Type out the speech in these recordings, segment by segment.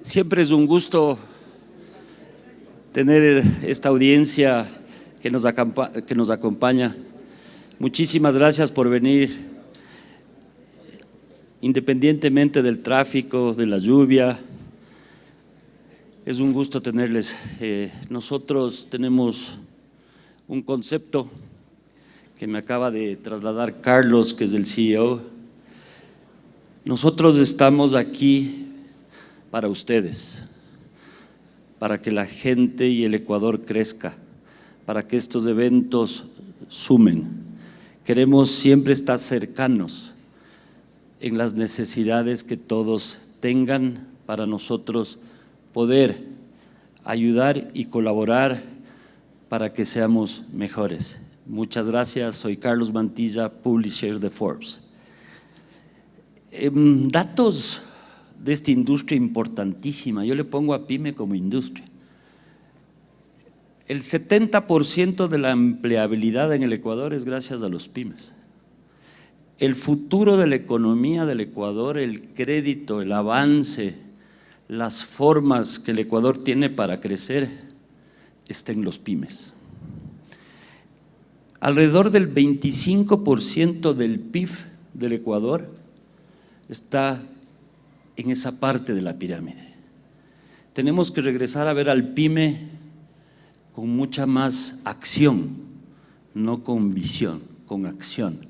Siempre es un gusto tener esta audiencia que nos acompaña. Muchísimas gracias por venir, independientemente del tráfico, de la lluvia. Es un gusto tenerles. Nosotros tenemos un concepto que me acaba de trasladar Carlos, que es el CEO. Nosotros estamos aquí para ustedes, para que la gente y el Ecuador crezca, para que estos eventos sumen. Queremos siempre estar cercanos en las necesidades que todos tengan para nosotros poder ayudar y colaborar para que seamos mejores. Muchas gracias, soy Carlos Mantilla, Publisher de Forbes. Datos de esta industria importantísima, yo le pongo a PYME como industria. El 70% de la empleabilidad en el Ecuador es gracias a los pymes. El futuro de la economía del Ecuador, el crédito, el avance, las formas que el Ecuador tiene para crecer, está en los pymes. Alrededor del 25% del PIB del Ecuador está en esa parte de la pirámide. Tenemos que regresar a ver al PYME con mucha más acción, no con visión, con acción.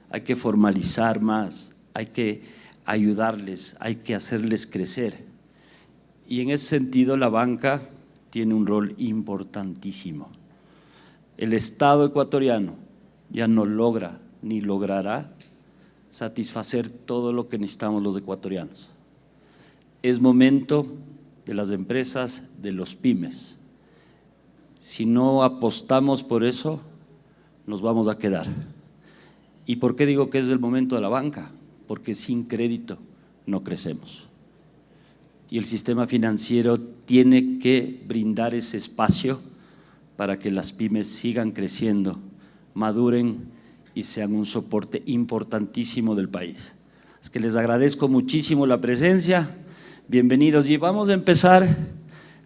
Hay que formalizar más, hay que ayudarles, hay que hacerles crecer. Y en ese sentido la banca tiene un rol importantísimo. El Estado ecuatoriano ya no logra ni logrará satisfacer todo lo que necesitamos los ecuatorianos. Es momento de las empresas, de los pymes. Si no apostamos por eso, nos vamos a quedar. ¿Y por qué digo que es el momento de la banca? Porque sin crédito no crecemos. Y el sistema financiero tiene que brindar ese espacio para que las pymes sigan creciendo, maduren y sean un soporte importantísimo del país. Es que les agradezco muchísimo la presencia. Bienvenidos y vamos a empezar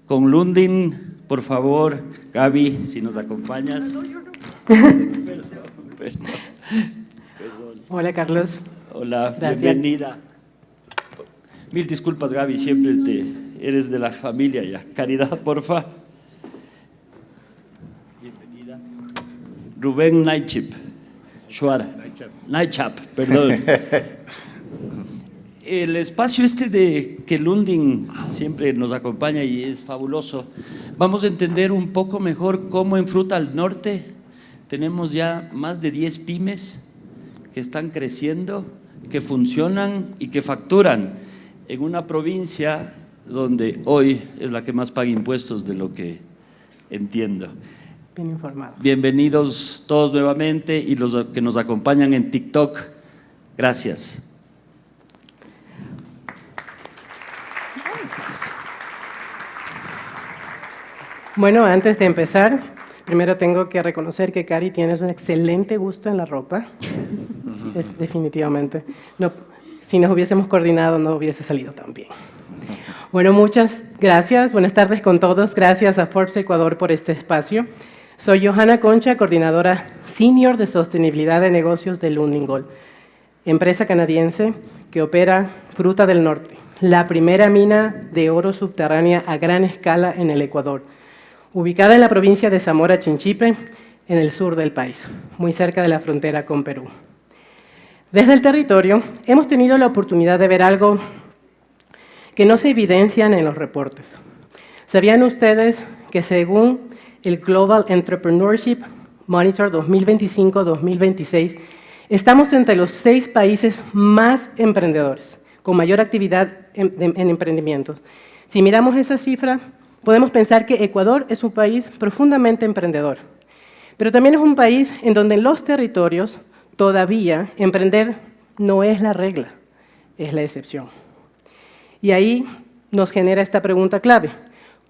con Lundin, por favor. Gaby, si nos acompañas. Perdón. Hola, Carlos. Hola, Gracias. bienvenida. Mil disculpas, Gaby, siempre eres de la familia ya. Caridad, porfa. Bienvenida. Rubén Naichip. Naichap, perdón. El espacio de que Lundin siempre nos acompaña y es fabuloso. Vamos a entender un poco mejor cómo en Fruta al Norte tenemos ya más de 10 pymes que están creciendo, que funcionan y que facturan en una provincia donde hoy es la que más paga impuestos, de lo que entiendo. Bien informado. Bienvenidos todos nuevamente y los que nos acompañan en TikTok. Gracias. Bueno, antes de empezar, primero tengo que reconocer que Cari tienes un excelente gusto en la ropa. Sí, definitivamente. No, si nos hubiésemos coordinado no hubiese salido tan bien. Bueno, muchas gracias. Buenas tardes con todos. Gracias a Forbes Ecuador por este espacio. Soy Johanna Concha, coordinadora senior de sostenibilidad de negocios de Lundin Gold, empresa canadiense que opera Fruta del Norte, la primera mina de oro subterránea a gran escala en el Ecuador, ubicada en la provincia de Zamora Chinchipe, en el sur del país, muy cerca de la frontera con Perú. Desde el territorio hemos tenido la oportunidad de ver algo que no se evidencian en los reportes. ¿Sabían ustedes que según el Global Entrepreneurship Monitor 2025-2026, estamos entre los 6 países más emprendedores, con mayor actividad en emprendimientos? Si miramos esa cifra, podemos pensar que Ecuador es un país profundamente emprendedor, pero también es un país en donde en los territorios todavía emprender no es la regla, es la excepción. Y ahí nos genera esta pregunta clave: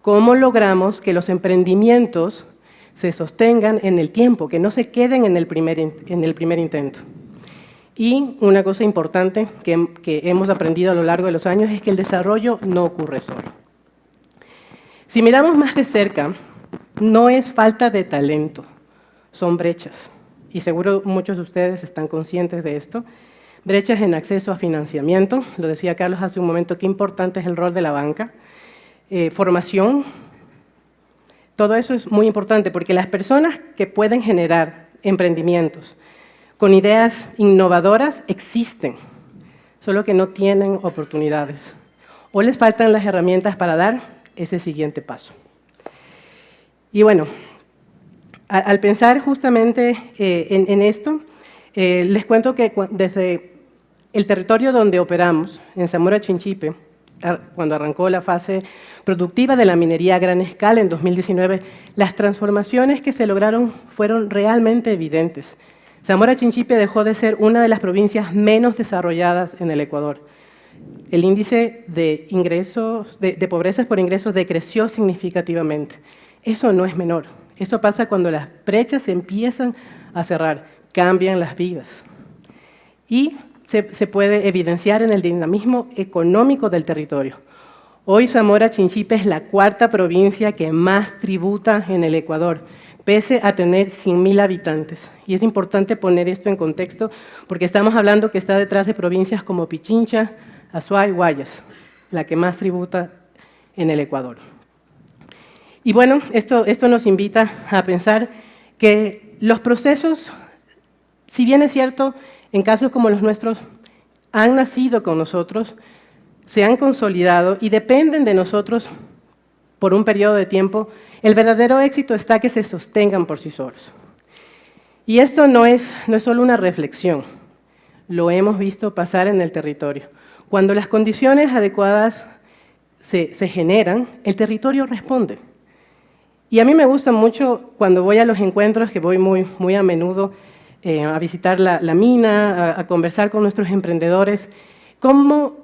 ¿cómo logramos que los emprendimientos se sostengan en el tiempo, que no se queden en el primer intento? Y una cosa importante que hemos aprendido a lo largo de los años es que el desarrollo no ocurre solo. Si miramos más de cerca, no es falta de talento, son brechas. Y seguro muchos de ustedes están conscientes de esto. Brechas en acceso a financiamiento, lo decía Carlos hace un momento, qué importante es el rol de la banca. Formación, todo eso es muy importante porque las personas que pueden generar emprendimientos con ideas innovadoras existen, solo que no tienen oportunidades o les faltan las herramientas para dar ese siguiente paso. Y bueno, al pensar justamente en esto, les cuento que desde el territorio donde operamos, en Zamora Chinchipe, cuando arrancó la fase productiva de la minería a gran escala en 2019, las transformaciones que se lograron fueron realmente evidentes. Zamora Chinchipe dejó de ser una de las provincias menos desarrolladas en el Ecuador. El índice de pobreza por ingresos decreció significativamente. Eso no es menor. Eso pasa cuando las brechas se empiezan a cerrar, cambian las vidas. Y se puede evidenciar en el dinamismo económico del territorio. Hoy Zamora Chinchipe es la cuarta provincia que más tributa en el Ecuador, pese a tener 100.000 habitantes. Y es importante poner esto en contexto porque estamos hablando que está detrás de provincias como Pichincha, Azuay y Guayas, la que más tributa en el Ecuador. Y bueno, esto nos invita a pensar que los procesos, si bien es cierto, en casos como los nuestros, han nacido con nosotros, se han consolidado y dependen de nosotros por un periodo de tiempo, el verdadero éxito está que se sostengan por sí solos. Y esto no es solo una reflexión, lo hemos visto pasar en el territorio. Cuando las condiciones adecuadas se generan, el territorio responde. Y a mí me gusta mucho cuando voy a los encuentros, que voy muy a menudo a visitar la mina, a conversar con nuestros emprendedores, cómo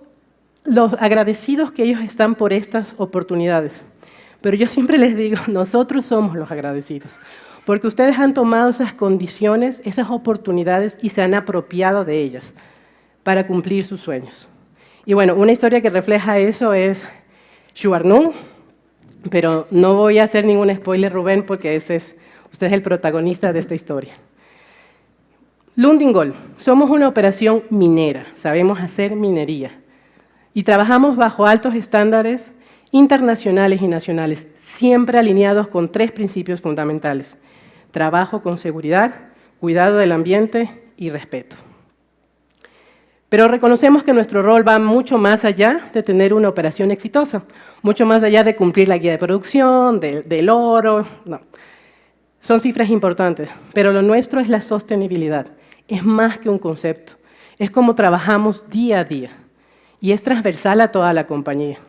los agradecidos que ellos están por estas oportunidades. Pero yo siempre les digo, nosotros somos los agradecidos, porque ustedes han tomado esas condiciones, esas oportunidades y se han apropiado de ellas para cumplir sus sueños. Y bueno, una historia que refleja eso es Xuarnún, pero no voy a hacer ningún spoiler, Rubén, porque usted es el protagonista de esta historia. Lundin Gold, somos una operación minera, sabemos hacer minería y trabajamos bajo altos estándares internacionales y nacionales, siempre alineados con 3 principios fundamentales: trabajo con seguridad, cuidado del ambiente y respeto. Pero reconocemos que nuestro rol va mucho más allá de tener una operación exitosa, mucho más allá de cumplir la guía de producción, del oro, no. Son cifras importantes, pero lo nuestro es la sostenibilidad. Es más que un concepto, es como trabajamos día a día y es transversal a toda la compañía.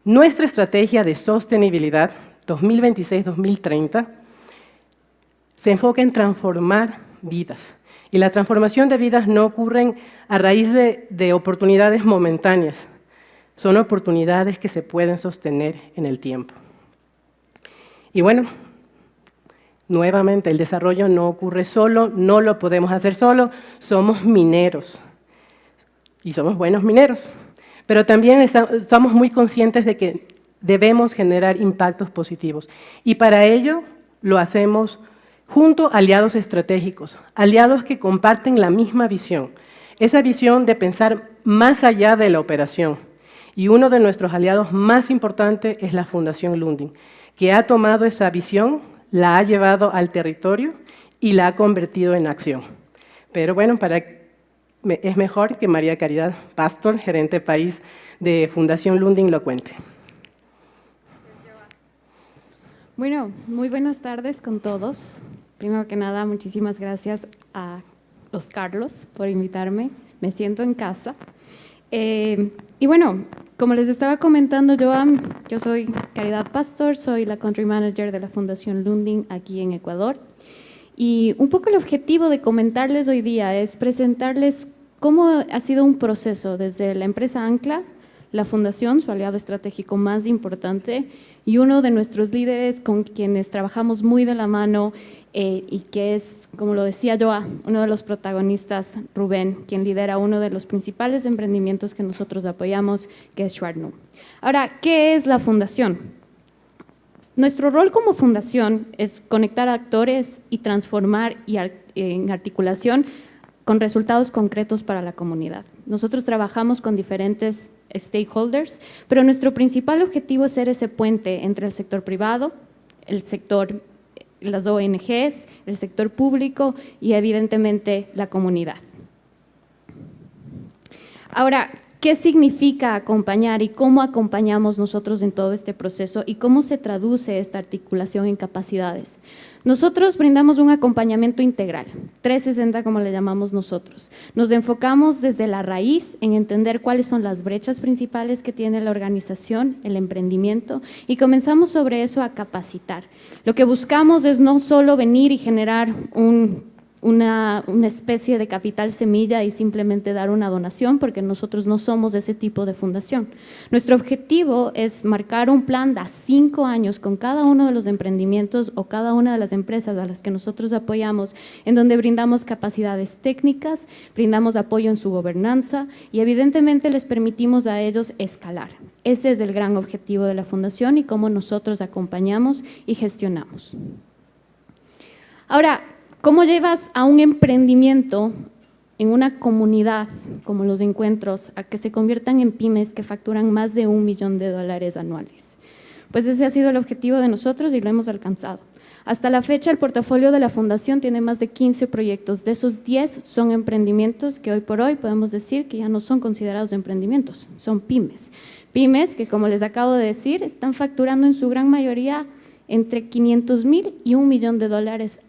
Nuestra estrategia de sostenibilidad 2026-2030 se enfoca en transformar vidas. Y la transformación de vidas no ocurre a raíz de oportunidades momentáneas, son oportunidades que se pueden sostener en el tiempo. Y bueno, nuevamente, el desarrollo no ocurre solo, no lo podemos hacer solo, somos mineros y somos buenos mineros, pero también estamos muy conscientes de que debemos generar impactos positivos y para ello lo hacemos junto a aliados estratégicos, aliados que comparten la misma visión, esa visión de pensar más allá de la operación. Y uno de nuestros aliados más importantes es la Fundación Lundin, que ha tomado esa visión, la ha llevado al territorio y la ha convertido en acción. Pero bueno, es mejor que María Caridad Pastor, gerente país de Fundación Lundin, lo cuente. Bueno, muy buenas tardes con todos. Primero que nada, muchísimas gracias a los Carlos por invitarme. Me siento en casa. Y bueno, como les estaba comentando, yo soy Caridad Pastor, soy la Country Manager de la Fundación Lundin aquí en Ecuador. Y un poco el objetivo de comentarles hoy día es presentarles cómo ha sido un proceso desde la empresa Ancla, la fundación, su aliado estratégico más importante, y uno de nuestros líderes con quienes trabajamos muy de la mano y que es, como lo decía Joa, uno de los protagonistas, Rubén, quien lidera uno de los principales emprendimientos que nosotros apoyamos, que es Xuarnún. Ahora, ¿qué es la fundación? Nuestro rol como fundación es conectar a actores y transformar en articulación con resultados concretos para la comunidad. Nosotros trabajamos con diferentes stakeholders, pero nuestro principal objetivo es ser ese puente entre el sector privado, el sector, las ONGs, el sector público y evidentemente la comunidad. Ahora, ¿qué significa acompañar y cómo acompañamos nosotros en todo este proceso y cómo se traduce esta articulación en capacidades? Nosotros brindamos un acompañamiento integral, 360 como le llamamos nosotros. Nos enfocamos desde la raíz en entender cuáles son las brechas principales que tiene la organización, el emprendimiento, y comenzamos sobre eso a capacitar. Lo que buscamos es no solo venir y generar una especie de capital semilla y simplemente dar una donación, porque nosotros no somos ese tipo de fundación. Nuestro objetivo es marcar un plan de 5 años con cada uno de los emprendimientos o cada una de las empresas a las que nosotros apoyamos, en donde brindamos capacidades técnicas, brindamos apoyo en su gobernanza y evidentemente les permitimos a ellos escalar. Ese es el gran objetivo de la fundación y cómo nosotros acompañamos y gestionamos. Ahora, ¿cómo llevas a un emprendimiento en una comunidad como los encuentros a que se conviertan en pymes que facturan más de $1 millón anuales? Pues ese ha sido el objetivo de nosotros y lo hemos alcanzado. Hasta la fecha, el portafolio de la Fundación tiene más de 15 proyectos. De esos 10 son emprendimientos que hoy por hoy podemos decir que ya no son considerados emprendimientos, son pymes. Pymes que, como les acabo de decir, están facturando en su gran mayoría entre 500,000 y $1 millón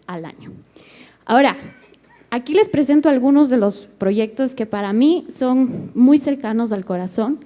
al año. Ahora, aquí les presento algunos de los proyectos que para mí son muy cercanos al corazón.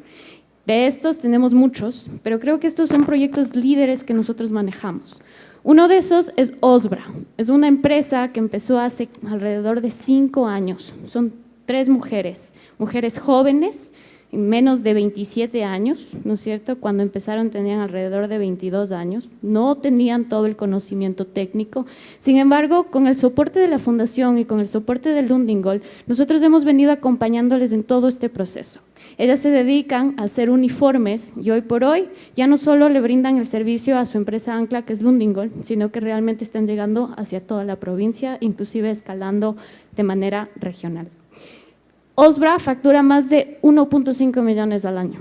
De estos tenemos muchos, pero creo que estos son proyectos líderes que nosotros manejamos. Uno de esos es Osbra. Es una empresa que empezó hace alrededor de 5 años. Son 3 mujeres jóvenes, menos de 27 años, ¿no es cierto? Cuando empezaron tenían alrededor de 22 años, no tenían todo el conocimiento técnico. Sin embargo, con el soporte de la Fundación y con el soporte de Lundin-Gold, nosotros hemos venido acompañándoles en todo este proceso. Ellas se dedican a hacer uniformes y hoy por hoy ya no solo le brindan el servicio a su empresa ancla, que es Lundin-Gold, sino que realmente están llegando hacia toda la provincia, inclusive escalando de manera regional. Osbra factura más de 1.5 millones al año.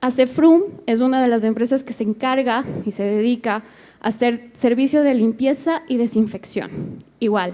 Acefrum es una de las empresas que se encarga y se dedica a hacer servicio de limpieza y desinfección. Igual,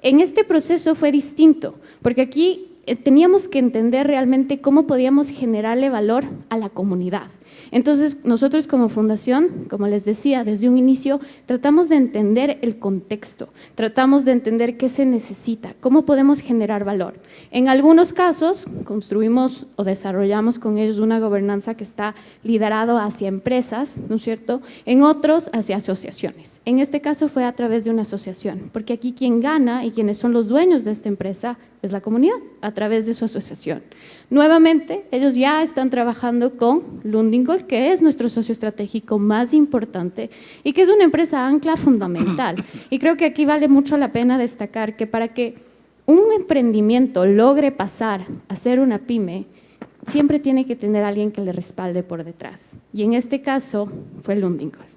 en este proceso fue distinto, porque aquí teníamos que entender realmente cómo podíamos generarle valor a la comunidad. Entonces, nosotros como fundación, como les decía, desde un inicio, tratamos de entender el contexto, tratamos de entender qué se necesita, cómo podemos generar valor. En algunos casos, construimos o desarrollamos con ellos una gobernanza que está liderado hacia empresas, ¿no es cierto? En otros, hacia asociaciones. En este caso fue a través de una asociación, porque aquí quien gana y quienes son los dueños de esta empresa es la comunidad, a través de su asociación. Nuevamente, ellos ya están trabajando con Lundin-Gold, que es nuestro socio estratégico más importante y que es una empresa ancla fundamental. Y creo que aquí vale mucho la pena destacar que para que un emprendimiento logre pasar a ser una pyme, siempre tiene que tener a alguien que le respalde por detrás. Y en este caso fue Lundin-Gold.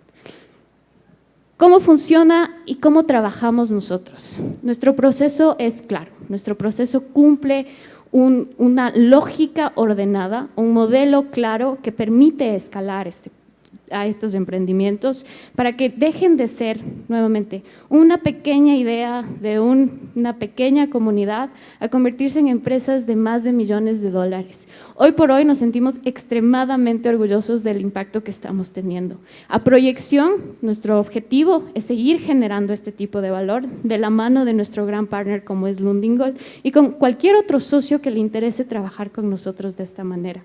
¿Cómo funciona y cómo trabajamos nosotros? Nuestro proceso es claro, nuestro proceso cumple una lógica ordenada, un modelo claro que permite escalar a estos emprendimientos para que dejen de ser, nuevamente, una pequeña idea de una pequeña comunidad a convertirse en empresas de más de millones de dólares. Hoy por hoy nos sentimos extremadamente orgullosos del impacto que estamos teniendo. A proyección, nuestro objetivo es seguir generando este tipo de valor de la mano de nuestro gran partner como es Lundin-Gold y con cualquier otro socio que le interese trabajar con nosotros de esta manera.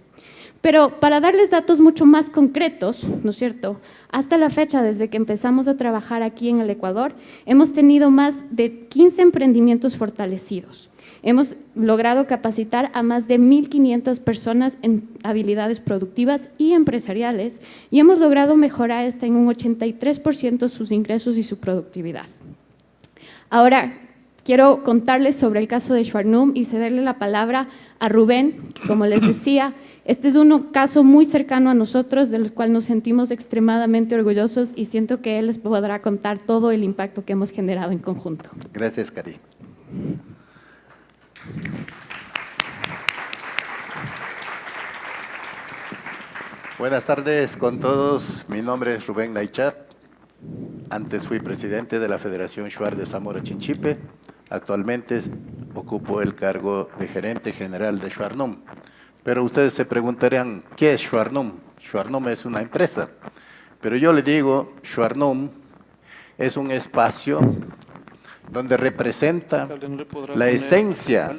Pero para darles datos mucho más concretos, ¿no es cierto? Hasta la fecha, desde que empezamos a trabajar aquí en el Ecuador, hemos tenido más de 15 emprendimientos fortalecidos. Hemos logrado capacitar a más de 1.500 personas en habilidades productivas y empresariales y hemos logrado mejorar hasta en un 83% sus ingresos y su productividad. Ahora, quiero contarles sobre el caso de Schwarnum y cederle la palabra a Rubén, que como les decía, Este es un caso muy cercano a nosotros, del cual nos sentimos extremadamente orgullosos y siento que él les podrá contar todo el impacto que hemos generado en conjunto. Gracias, Cari. Buenas tardes con todos. Mi nombre es Rubén Naichap. Antes fui presidente de la Federación Shuar de Zamora Chinchipe. Actualmente ocupo el cargo de gerente general de Shuarnum. Pero ustedes se preguntarán, ¿qué es Shuarnum? Shuarnum es una empresa. Pero yo le digo, Shuarnum es un espacio donde representa la esencia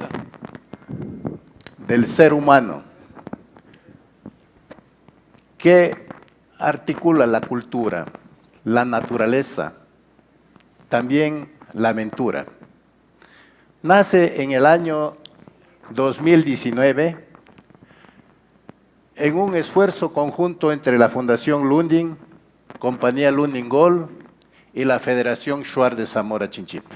del ser humano, que articula la cultura, la naturaleza, también la aventura. Nace en el año 2019 en un esfuerzo conjunto entre la Fundación Lundin, Compañía Lundin Gold y la Federación Shuar de Zamora Chinchipe.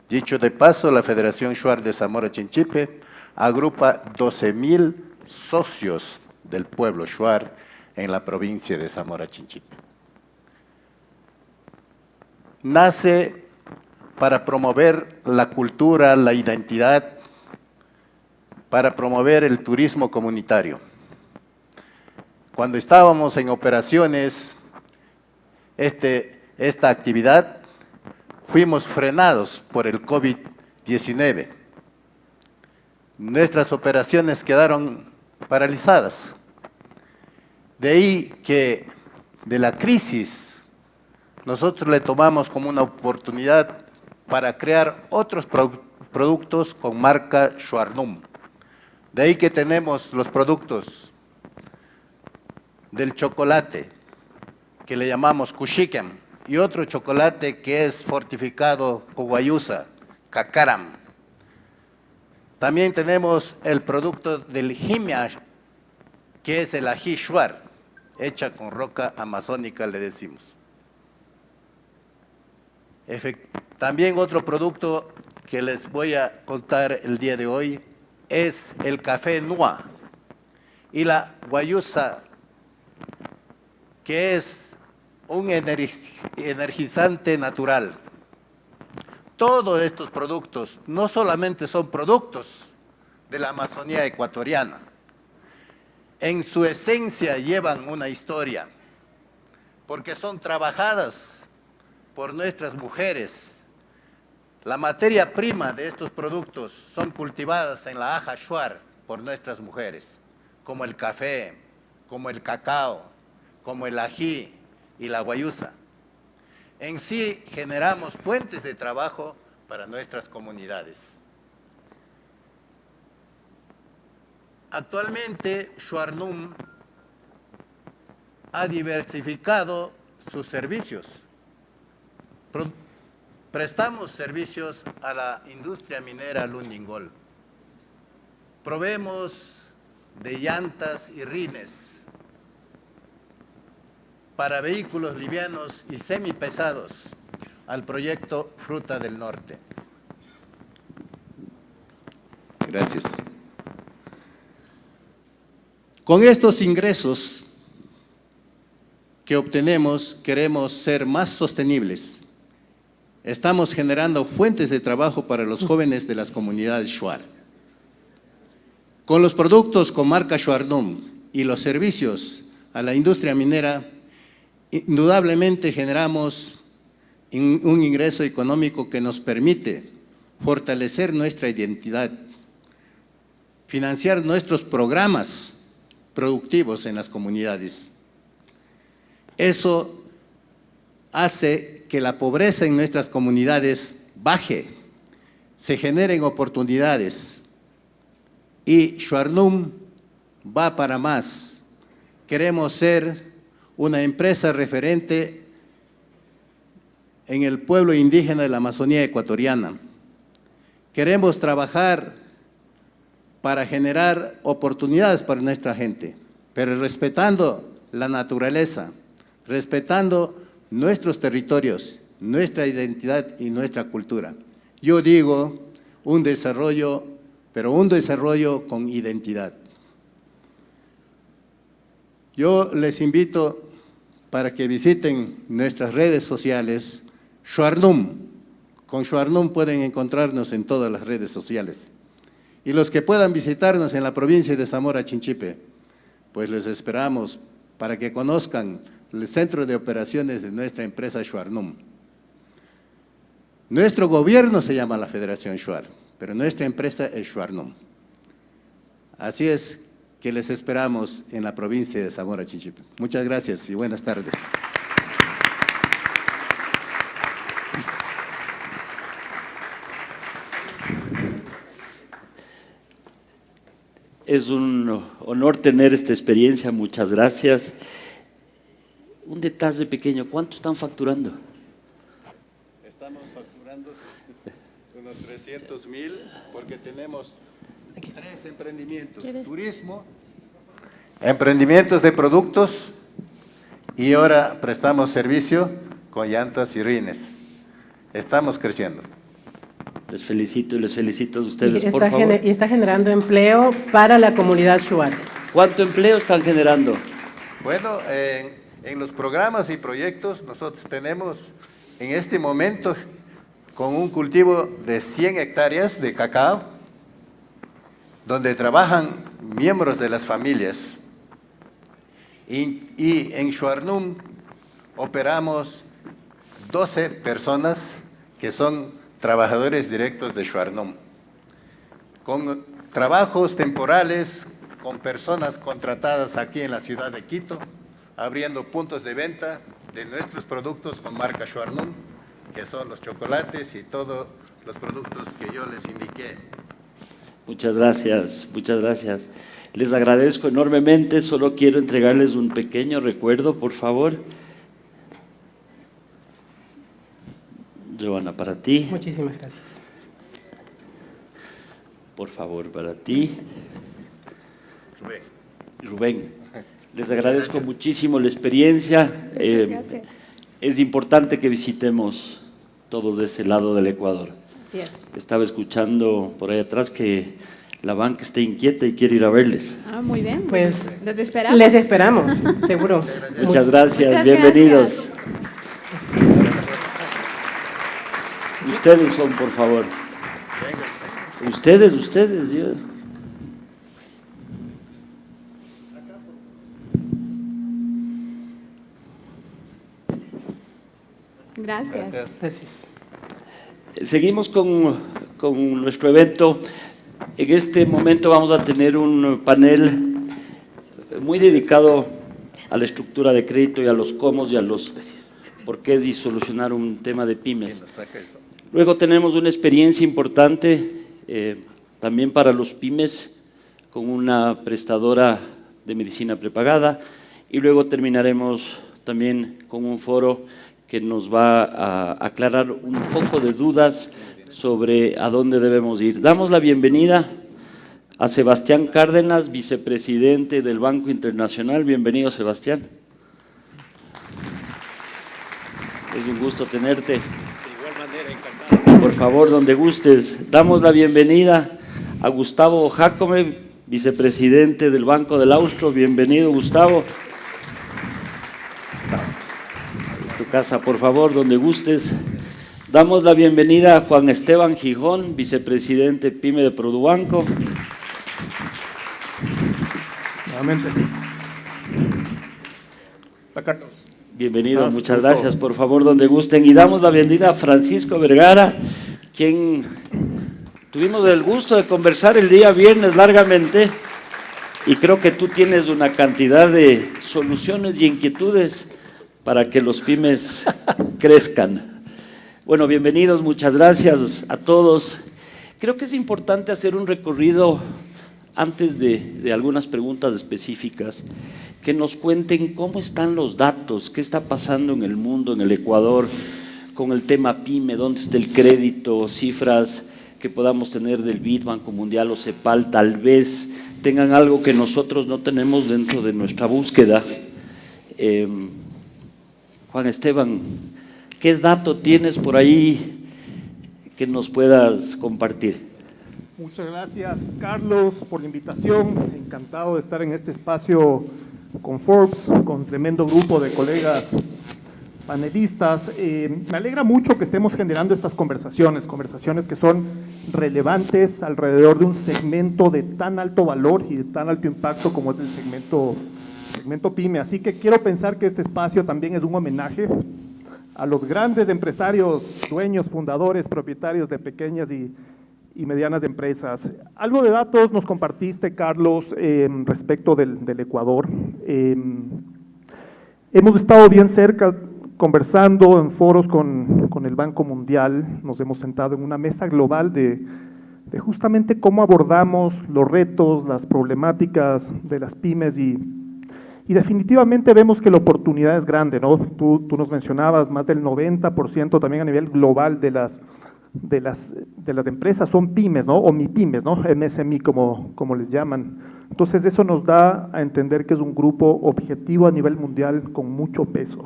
Dicho de paso, la Federación Shuar de Zamora Chinchipe agrupa 12,000 socios del pueblo Shuar en la provincia de Zamora Chinchipe. Nace para promover la cultura, la identidad, para promover el turismo comunitario. Cuando estábamos en operaciones, esta actividad, fuimos frenados por el COVID-19. Nuestras operaciones quedaron paralizadas. De ahí que de la crisis nosotros le tomamos como una oportunidad para crear otros productos con marca Shuarnum. De ahí que tenemos los productos del chocolate, que le llamamos Kushikem, y otro chocolate que es fortificado con guayusa, Kakaram. También tenemos el producto del Jimia, que es el ají Shuar, hecha con roca amazónica, le decimos. También otro producto que les voy a contar el día de hoy es el café Nua y la guayusa, que es un energizante natural. Todos estos productos no solamente son productos de la Amazonía ecuatoriana, en su esencia llevan una historia, porque son trabajadas por nuestras mujeres. La materia prima de estos productos son cultivadas en la Aja Shuar por nuestras mujeres, como el café, como el cacao, como el ají y la guayusa. En sí generamos fuentes de trabajo para nuestras comunidades. Actualmente, Shuarnum ha diversificado sus servicios. Prestamos servicios a la industria minera Lundin Gold. Proveemos de llantas y rines para vehículos livianos y semipesados al proyecto Fruta del Norte. Gracias. Con estos ingresos que obtenemos, queremos ser más sostenibles. Estamos generando fuentes de trabajo para los jóvenes de las comunidades Shuar. Con los productos con marca Shuarnum y los servicios a la industria minera, indudablemente generamos un ingreso económico que nos permite fortalecer nuestra identidad, financiar nuestros programas productivos en las comunidades. Eso hace que la pobreza en nuestras comunidades baje, se generen oportunidades y Shuarnum va para más. Queremos ser una empresa referente en el pueblo indígena de la Amazonía ecuatoriana. Queremos trabajar para generar oportunidades para nuestra gente, pero respetando la naturaleza, respetando nuestros territorios, nuestra identidad y nuestra cultura. Yo digo un desarrollo, pero un desarrollo con identidad. Yo les invito para que visiten nuestras redes sociales, Shuarnum. Con Shuarnum pueden encontrarnos en todas las redes sociales. Y los que puedan visitarnos en la provincia de Zamora Chinchipe, pues les esperamos para que conozcan el centro de operaciones de nuestra empresa Shuarnum. Nuestro gobierno se llama la Federación Shuar, pero nuestra empresa es Shuarnum. Así es que les esperamos en la provincia de Zamora Chinchipe. Muchas gracias y buenas tardes. Es un honor tener esta experiencia, muchas gracias. Un detalle pequeño, ¿cuánto están facturando? Estamos facturando unos 300,000 porque tenemos 3 emprendimientos, turismo, emprendimientos de productos y ahora prestamos servicio con llantas y rines. Estamos creciendo. Les felicito y les felicito a ustedes, por favor. Y está generando empleo para la comunidad shuar. ¿Cuánto empleo están generando? Bueno, en los programas y proyectos nosotros tenemos en este momento con un cultivo de 100 hectáreas de cacao, donde trabajan miembros de las familias. Y en Shuarnum operamos 12 personas que son trabajadores directos de Shuarnum, con trabajos temporales, con personas contratadas aquí en la ciudad de Quito, abriendo puntos de venta de nuestros productos con marca Shuarnum, que son los chocolates y todos los productos que yo les indiqué. Muchas gracias, muchas gracias. Les agradezco enormemente, solo quiero entregarles un pequeño recuerdo, por favor. Joana, para ti. Muchísimas gracias. Por favor, para ti. Rubén. Rubén, les agradezco muchísimo la experiencia. Muchas gracias. Es importante que visitemos todos de ese lado del Ecuador. Así es. Estaba escuchando por ahí atrás que la banca está inquieta y quiere ir a verles. Ah, muy bien. Pues les esperamos. les esperamos, seguro. Muchas gracias, Muchas bienvenidos. gracias. Ustedes son, por favor. Ustedes, yo. Gracias. Gracias. Seguimos con nuestro evento. En este momento vamos a tener un panel muy dedicado a la estructura de crédito y a los cómo y a los porqués y solucionar un tema de pymes. Luego tenemos una experiencia importante también para los pymes con una prestadora de medicina prepagada y luego terminaremos también con un foro que nos va a aclarar un poco de dudas sobre a dónde debemos ir. Damos la bienvenida a Sebastián Cárdenas, vicepresidente del Banco Internacional. Bienvenido, Sebastián. Es un gusto tenerte. De igual manera, encantado. Por favor, donde gustes. Damos la bienvenida a Gustavo Jacome, vicepresidente del Banco del Austro. Bienvenido, Gustavo. Es tu casa, por favor, donde gustes. Damos la bienvenida a Juan Esteban Gijón, vicepresidente PYME de Produbanco. Nuevamente. Hola, Carlos. Bienvenido, muchas gracias, por favor, donde gusten. Y damos la bienvenida a Francisco Vergara, quien tuvimos el gusto de conversar el día viernes largamente y creo que tú tienes una cantidad de soluciones y inquietudes para que los pymes crezcan. Bueno, bienvenidos, muchas gracias a todos. Creo que es importante hacer un recorrido antes de algunas preguntas específicas, que nos cuenten cómo están los datos, qué está pasando en el mundo, en el Ecuador, con el tema PYME, dónde está el crédito, cifras que podamos tener del BID, Banco Mundial o CEPAL, tal vez tengan algo que nosotros no tenemos dentro de nuestra búsqueda. Juan Esteban, ¿qué dato tienes por ahí que nos puedas compartir? Muchas gracias, Carlos, por la invitación. Encantado de estar en este espacio con Forbes, con tremendo grupo de colegas panelistas. Me alegra mucho que estemos generando estas conversaciones que son relevantes alrededor de un segmento de tan alto valor y de tan alto impacto como es el segmento PYME. Así que quiero pensar que este espacio también es un homenaje a los grandes empresarios, dueños, fundadores, propietarios de pequeñas y medianas empresas. Algo de datos nos compartiste, Carlos, respecto del Ecuador. Hemos estado bien cerca conversando en foros con el Banco Mundial, nos hemos sentado en una mesa global de justamente cómo abordamos los retos, las problemáticas de las pymes y definitivamente vemos que la oportunidad es grande, ¿no? Tú nos mencionabas, más del 90% también a nivel global de las empresas son pymes, ¿no? O MIPYMES, ¿no? MSMI como les llaman. Entonces eso nos da a entender que es un grupo objetivo a nivel mundial con mucho peso.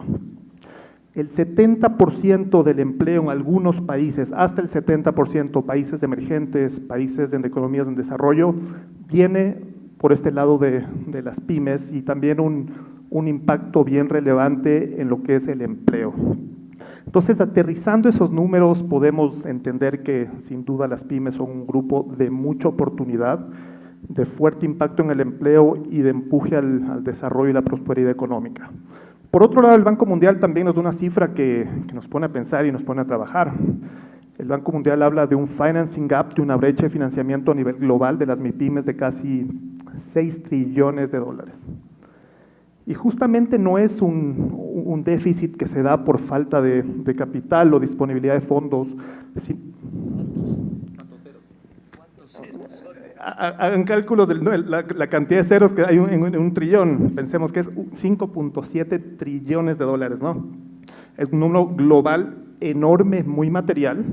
El 70% del empleo en algunos países, hasta el 70%, países emergentes, países en economías en desarrollo, viene por este lado de las pymes y también un impacto bien relevante en lo que es el empleo. Entonces, aterrizando esos números, podemos entender que sin duda las pymes son un grupo de mucha oportunidad, de fuerte impacto en el empleo y de empuje al desarrollo y la prosperidad económica. Por otro lado, el Banco Mundial también nos da una cifra que nos pone a pensar y nos pone a trabajar. El Banco Mundial habla de un financing gap, de una brecha de financiamiento a nivel global de las MIPYMES de casi 6 trillones de dólares. Y justamente no es un déficit que se da por falta de capital o disponibilidad de fondos. Hagan cálculos de la cantidad de ceros que hay en un trillón. Pensemos que es 5.7 trillones de dólares, ¿no? Es un número global enorme, muy material.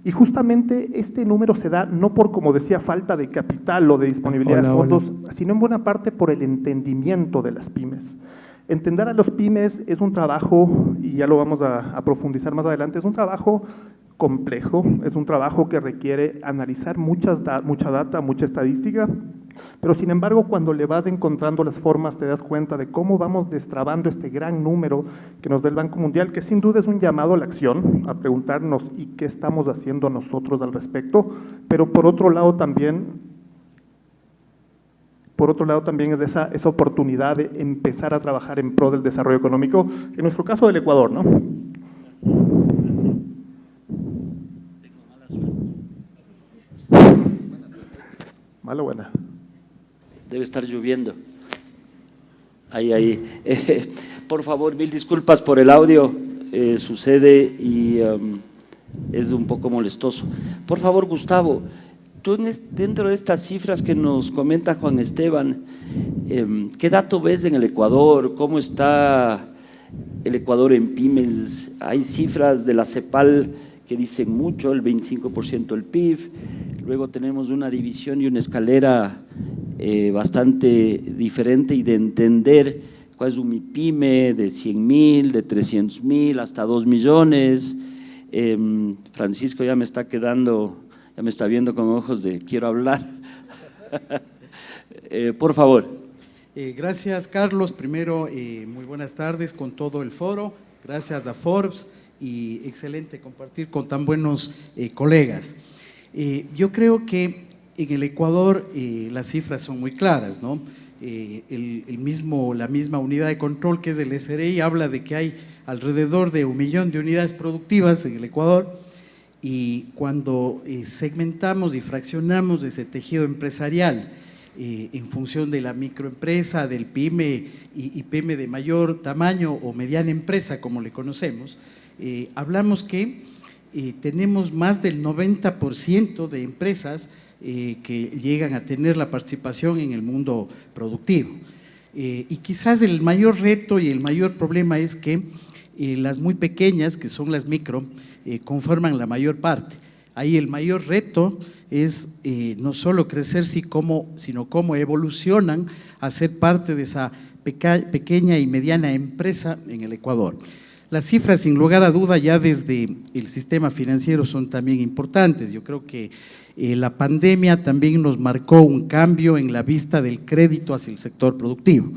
Y justamente este número se da no por, como decía, falta de capital o de disponibilidad de fondos, sino en buena parte por el entendimiento de las pymes. Entender a los pymes es un trabajo, y ya lo vamos a profundizar más adelante, es un trabajo complejo, es un trabajo que requiere analizar mucha data, mucha estadística, pero sin embargo cuando le vas encontrando las formas te das cuenta de cómo vamos destrabando este gran número que nos da el Banco Mundial, que sin duda es un llamado a la acción, a preguntarnos ¿y qué estamos haciendo nosotros al respecto? Pero por otro lado también es esa oportunidad de empezar a trabajar en pro del desarrollo económico, en nuestro caso del Ecuador, ¿no? ¿Mala o buena? Debe estar lloviendo. Ahí. Por favor, mil disculpas por el audio, sucede y es un poco molestoso. Por favor, Gustavo, tú dentro de estas cifras que nos comenta Juan Esteban, ¿qué dato ves en el Ecuador? ¿Cómo está el Ecuador en pymes? Hay cifras de la CEPAL que dicen mucho, el 25% del PIB, luego tenemos una división y una escalera bastante diferente y de entender cuál es un MIPYME de 100.000, de 300.000 hasta 2 millones. Francisco ya me está viendo con ojos de quiero hablar. Por favor. Gracias, Carlos. Primero, muy buenas tardes con todo el foro. Gracias a Forbes y excelente compartir con tan buenos colegas. Yo creo que en el Ecuador las cifras son muy claras, ¿no? La misma unidad de control que es el SRI habla de que hay alrededor de 1 millón de unidades productivas en el Ecuador y cuando segmentamos y fraccionamos ese tejido empresarial en función de la microempresa, del PYME y PYME de mayor tamaño o mediana empresa como le conocemos, hablamos que tenemos más del 90% de empresas que llegan a tener la participación en el mundo productivo. Y quizás el mayor reto y el mayor problema es que las muy pequeñas, que son las micro, conforman la mayor parte. Ahí el mayor reto es no solo crecer, sino cómo evolucionan a ser parte de esa pequeña y mediana empresa en el Ecuador. Las cifras, sin lugar a duda, ya desde el sistema financiero son también importantes. Yo creo que la pandemia también nos marcó un cambio en la vista del crédito hacia el sector productivo.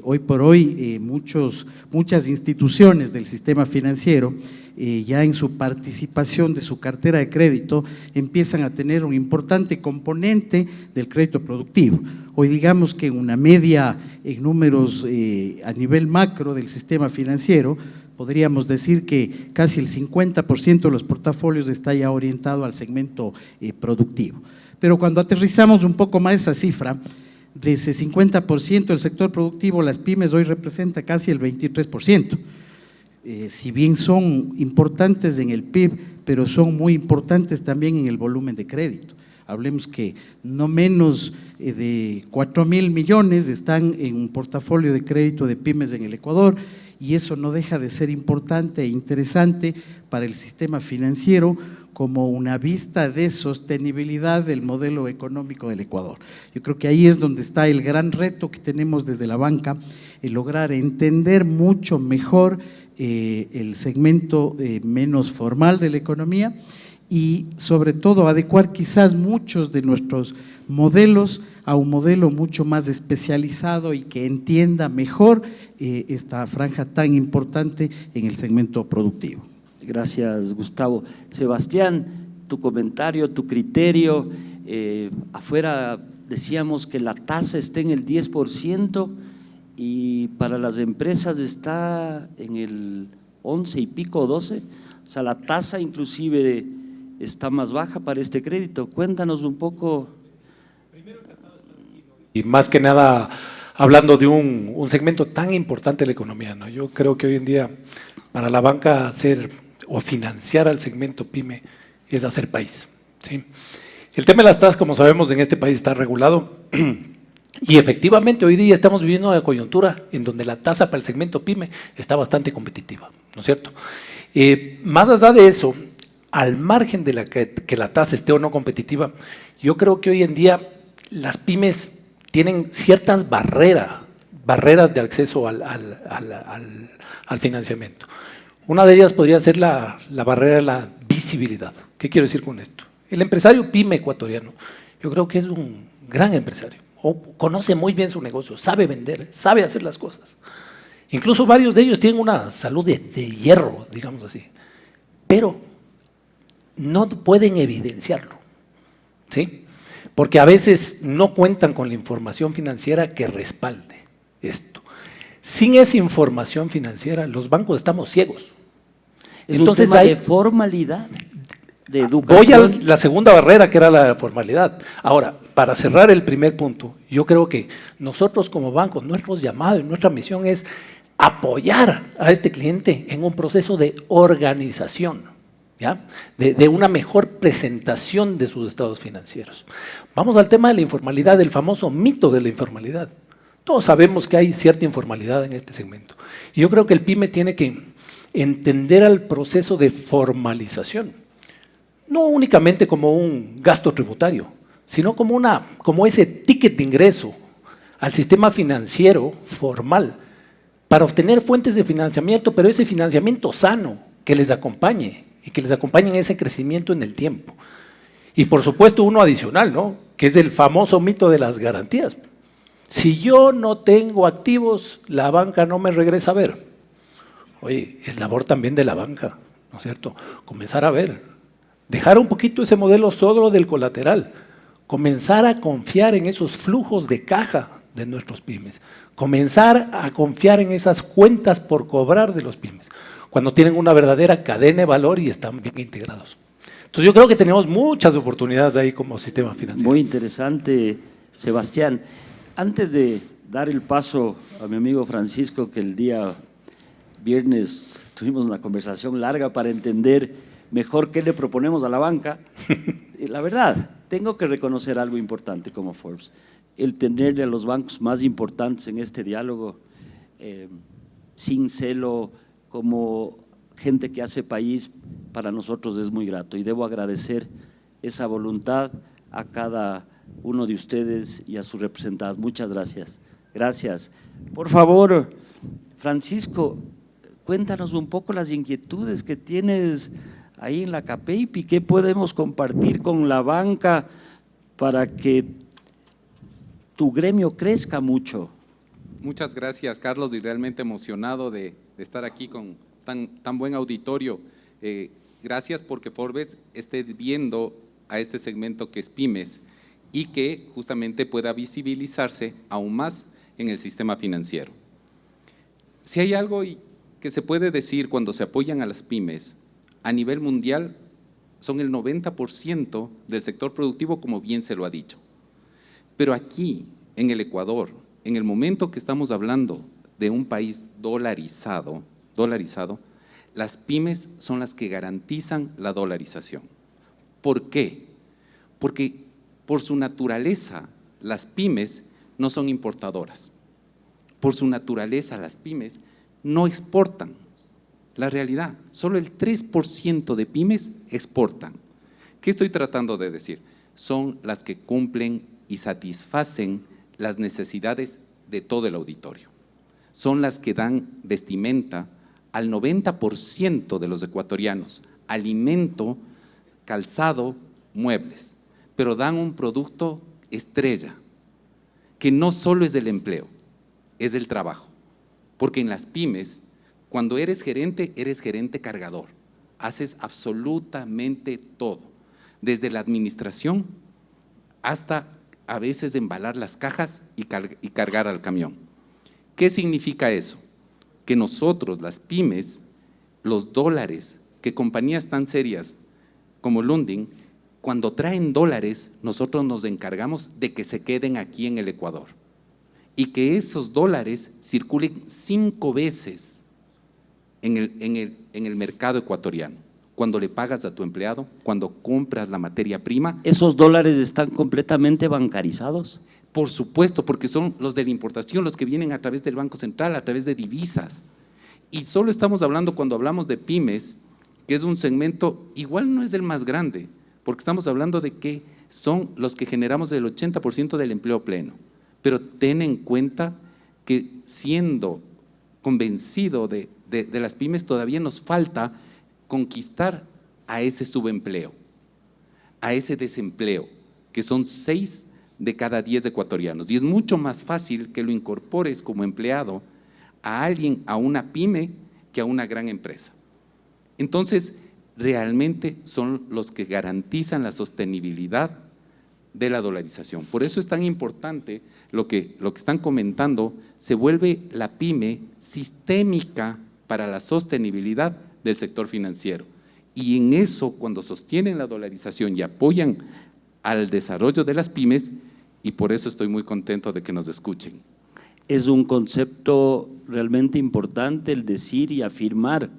Hoy por hoy muchas instituciones del sistema financiero ya en su participación de su cartera de crédito empiezan a tener un importante componente del crédito productivo. Hoy digamos que una media en números a nivel macro del sistema financiero, podríamos decir que casi el 50% de los portafolios está ya orientado al segmento productivo. Pero cuando aterrizamos un poco más esa cifra, de ese 50% del sector productivo, las pymes hoy representa casi el 23%. Si bien son importantes en el PIB, pero son muy importantes también en el volumen de crédito. Hablemos que no menos de 4.000 millones están en un portafolio de crédito de pymes en el Ecuador, y eso no deja de ser importante e interesante para el sistema financiero como una vista de sostenibilidad del modelo económico del Ecuador. Yo creo que ahí es donde está el gran reto que tenemos desde la banca, el lograr entender mucho mejor el segmento menos formal de la economía y sobre todo adecuar quizás muchos de nuestros modelos a un modelo mucho más especializado y que entienda mejor esta franja tan importante en el segmento productivo. Gracias, Gustavo. Sebastián, tu comentario, tu criterio. Afuera decíamos que la tasa está en el 10% y para las empresas está en el 11 y pico, 12. O sea, la tasa inclusive está más baja para este crédito. Cuéntanos un poco. Y más que nada, hablando de un segmento tan importante de la economía, ¿no? Yo creo que hoy en día para la banca hacer o financiar al segmento PYME es hacer país, ¿sí? El tema de las tasas, como sabemos, en este país está regulado y efectivamente hoy día estamos viviendo una coyuntura en donde la tasa para el segmento PYME está bastante competitiva, ¿no es cierto? Más allá de eso, al margen de que la tasa esté o no competitiva, yo creo que hoy en día las pymes tienen ciertas barreras de acceso al financiamiento. Una de ellas podría ser la barrera de la visibilidad. ¿Qué quiero decir con esto? El empresario pyme ecuatoriano, yo creo que es un gran empresario, o conoce muy bien su negocio, sabe vender, sabe hacer las cosas. Incluso varios de ellos tienen una salud de hierro, digamos así, pero no pueden evidenciarlo, ¿sí? Porque a veces no cuentan con la información financiera que respalde esto. Sin esa información financiera, los bancos estamos ciegos. Entonces un tema de formalidad, de educación. Voy a la segunda barrera, que era la formalidad. Ahora, para cerrar el primer punto, yo creo que nosotros como bancos, nuestro llamado y nuestra misión es apoyar a este cliente en un proceso de organización, ¿ya? De una mejor presentación de sus estados financieros. Vamos al tema de la informalidad, el famoso mito de la informalidad. Todos sabemos que hay cierta informalidad en este segmento. Y yo creo que el PYME tiene que entender al proceso de formalización, no únicamente como un gasto tributario, sino como ese ticket de ingreso al sistema financiero formal para obtener fuentes de financiamiento, pero ese financiamiento sano que les acompañe y que les acompañe en ese crecimiento en el tiempo. Y por supuesto uno adicional, ¿no? Que es el famoso mito de las garantías. Si yo no tengo activos, la banca no me regresa a ver. Oye, es labor también de la banca, ¿no es cierto? Comenzar a ver, dejar un poquito ese modelo solo del colateral, comenzar a confiar en esos flujos de caja de nuestros pymes, comenzar a confiar en esas cuentas por cobrar de los pymes, cuando tienen una verdadera cadena de valor y están bien integrados. Entonces yo creo que tenemos muchas oportunidades ahí como sistema financiero. Muy interesante, Sebastián. Antes de dar el paso a mi amigo Francisco, que el día viernes tuvimos una conversación larga para entender mejor qué le proponemos a la banca, la verdad, tengo que reconocer algo importante como Forbes, el tenerle a los bancos más importantes en este diálogo, sin celo, como gente que hace país, para nosotros es muy grato y debo agradecer esa voluntad a cada uno de ustedes y a sus representados. Muchas gracias. Gracias. Por favor, Francisco, cuéntanos un poco las inquietudes que tienes ahí en la CAPEIPI, qué podemos compartir con la banca para que tu gremio crezca mucho. Muchas gracias, Carlos, y realmente emocionado de estar aquí con tan buen auditorio. Gracias porque Forbes esté viendo a este segmento que es pymes y que justamente pueda visibilizarse aún más en el sistema financiero. Si hay algo que se puede decir cuando se apoyan a las pymes, a nivel mundial son el 90% del sector productivo, como bien se lo ha dicho. Pero aquí, en el Ecuador, en el momento que estamos hablando de un país dolarizado, las pymes son las que garantizan la dolarización. ¿Por qué? Porque por su naturaleza, las pymes no son importadoras. Por su naturaleza, las pymes no exportan. La realidad, solo el 3% de pymes exportan. ¿Qué estoy tratando de decir? Son las que cumplen y satisfacen las necesidades de todo el auditorio. Son las que dan vestimenta al 90% de los ecuatorianos, alimento, calzado, muebles, pero dan un producto estrella, que no solo es del empleo, es del trabajo. Porque en las pymes, cuando eres gerente cargador, haces absolutamente todo, desde la administración hasta a veces embalar las cajas y cargar al camión. ¿Qué significa eso? Que nosotros, las pymes, los dólares, que compañías tan serias como Lundin, cuando traen dólares, nosotros nos encargamos de que se queden aquí en el Ecuador y que esos dólares circulen 5 veces en el mercado ecuatoriano. Cuando le pagas a tu empleado, cuando compras la materia prima. ¿Esos dólares están completamente bancarizados? Por supuesto, porque son los de la importación, los que vienen a través del Banco Central, a través de divisas. Y solo estamos hablando, cuando hablamos de pymes, que es un segmento, igual no es el más grande, porque estamos hablando de que son los que generamos el 80% del empleo pleno. Pero ten en cuenta que siendo convencido de las pymes, todavía nos falta conquistar a ese subempleo, a ese desempleo, que son 6 de cada 10 ecuatorianos. Y es mucho más fácil que lo incorpores como empleado a alguien, a una pyme, que a una gran empresa. Entonces, realmente son los que garantizan la sostenibilidad de la dolarización. Por eso es tan importante lo que están comentando, se vuelve la pyme sistémica para la sostenibilidad del sector financiero. Y en eso, cuando sostienen la dolarización y apoyan al desarrollo de las pymes, y por eso estoy muy contento de que nos escuchen. Es un concepto realmente importante el decir y afirmar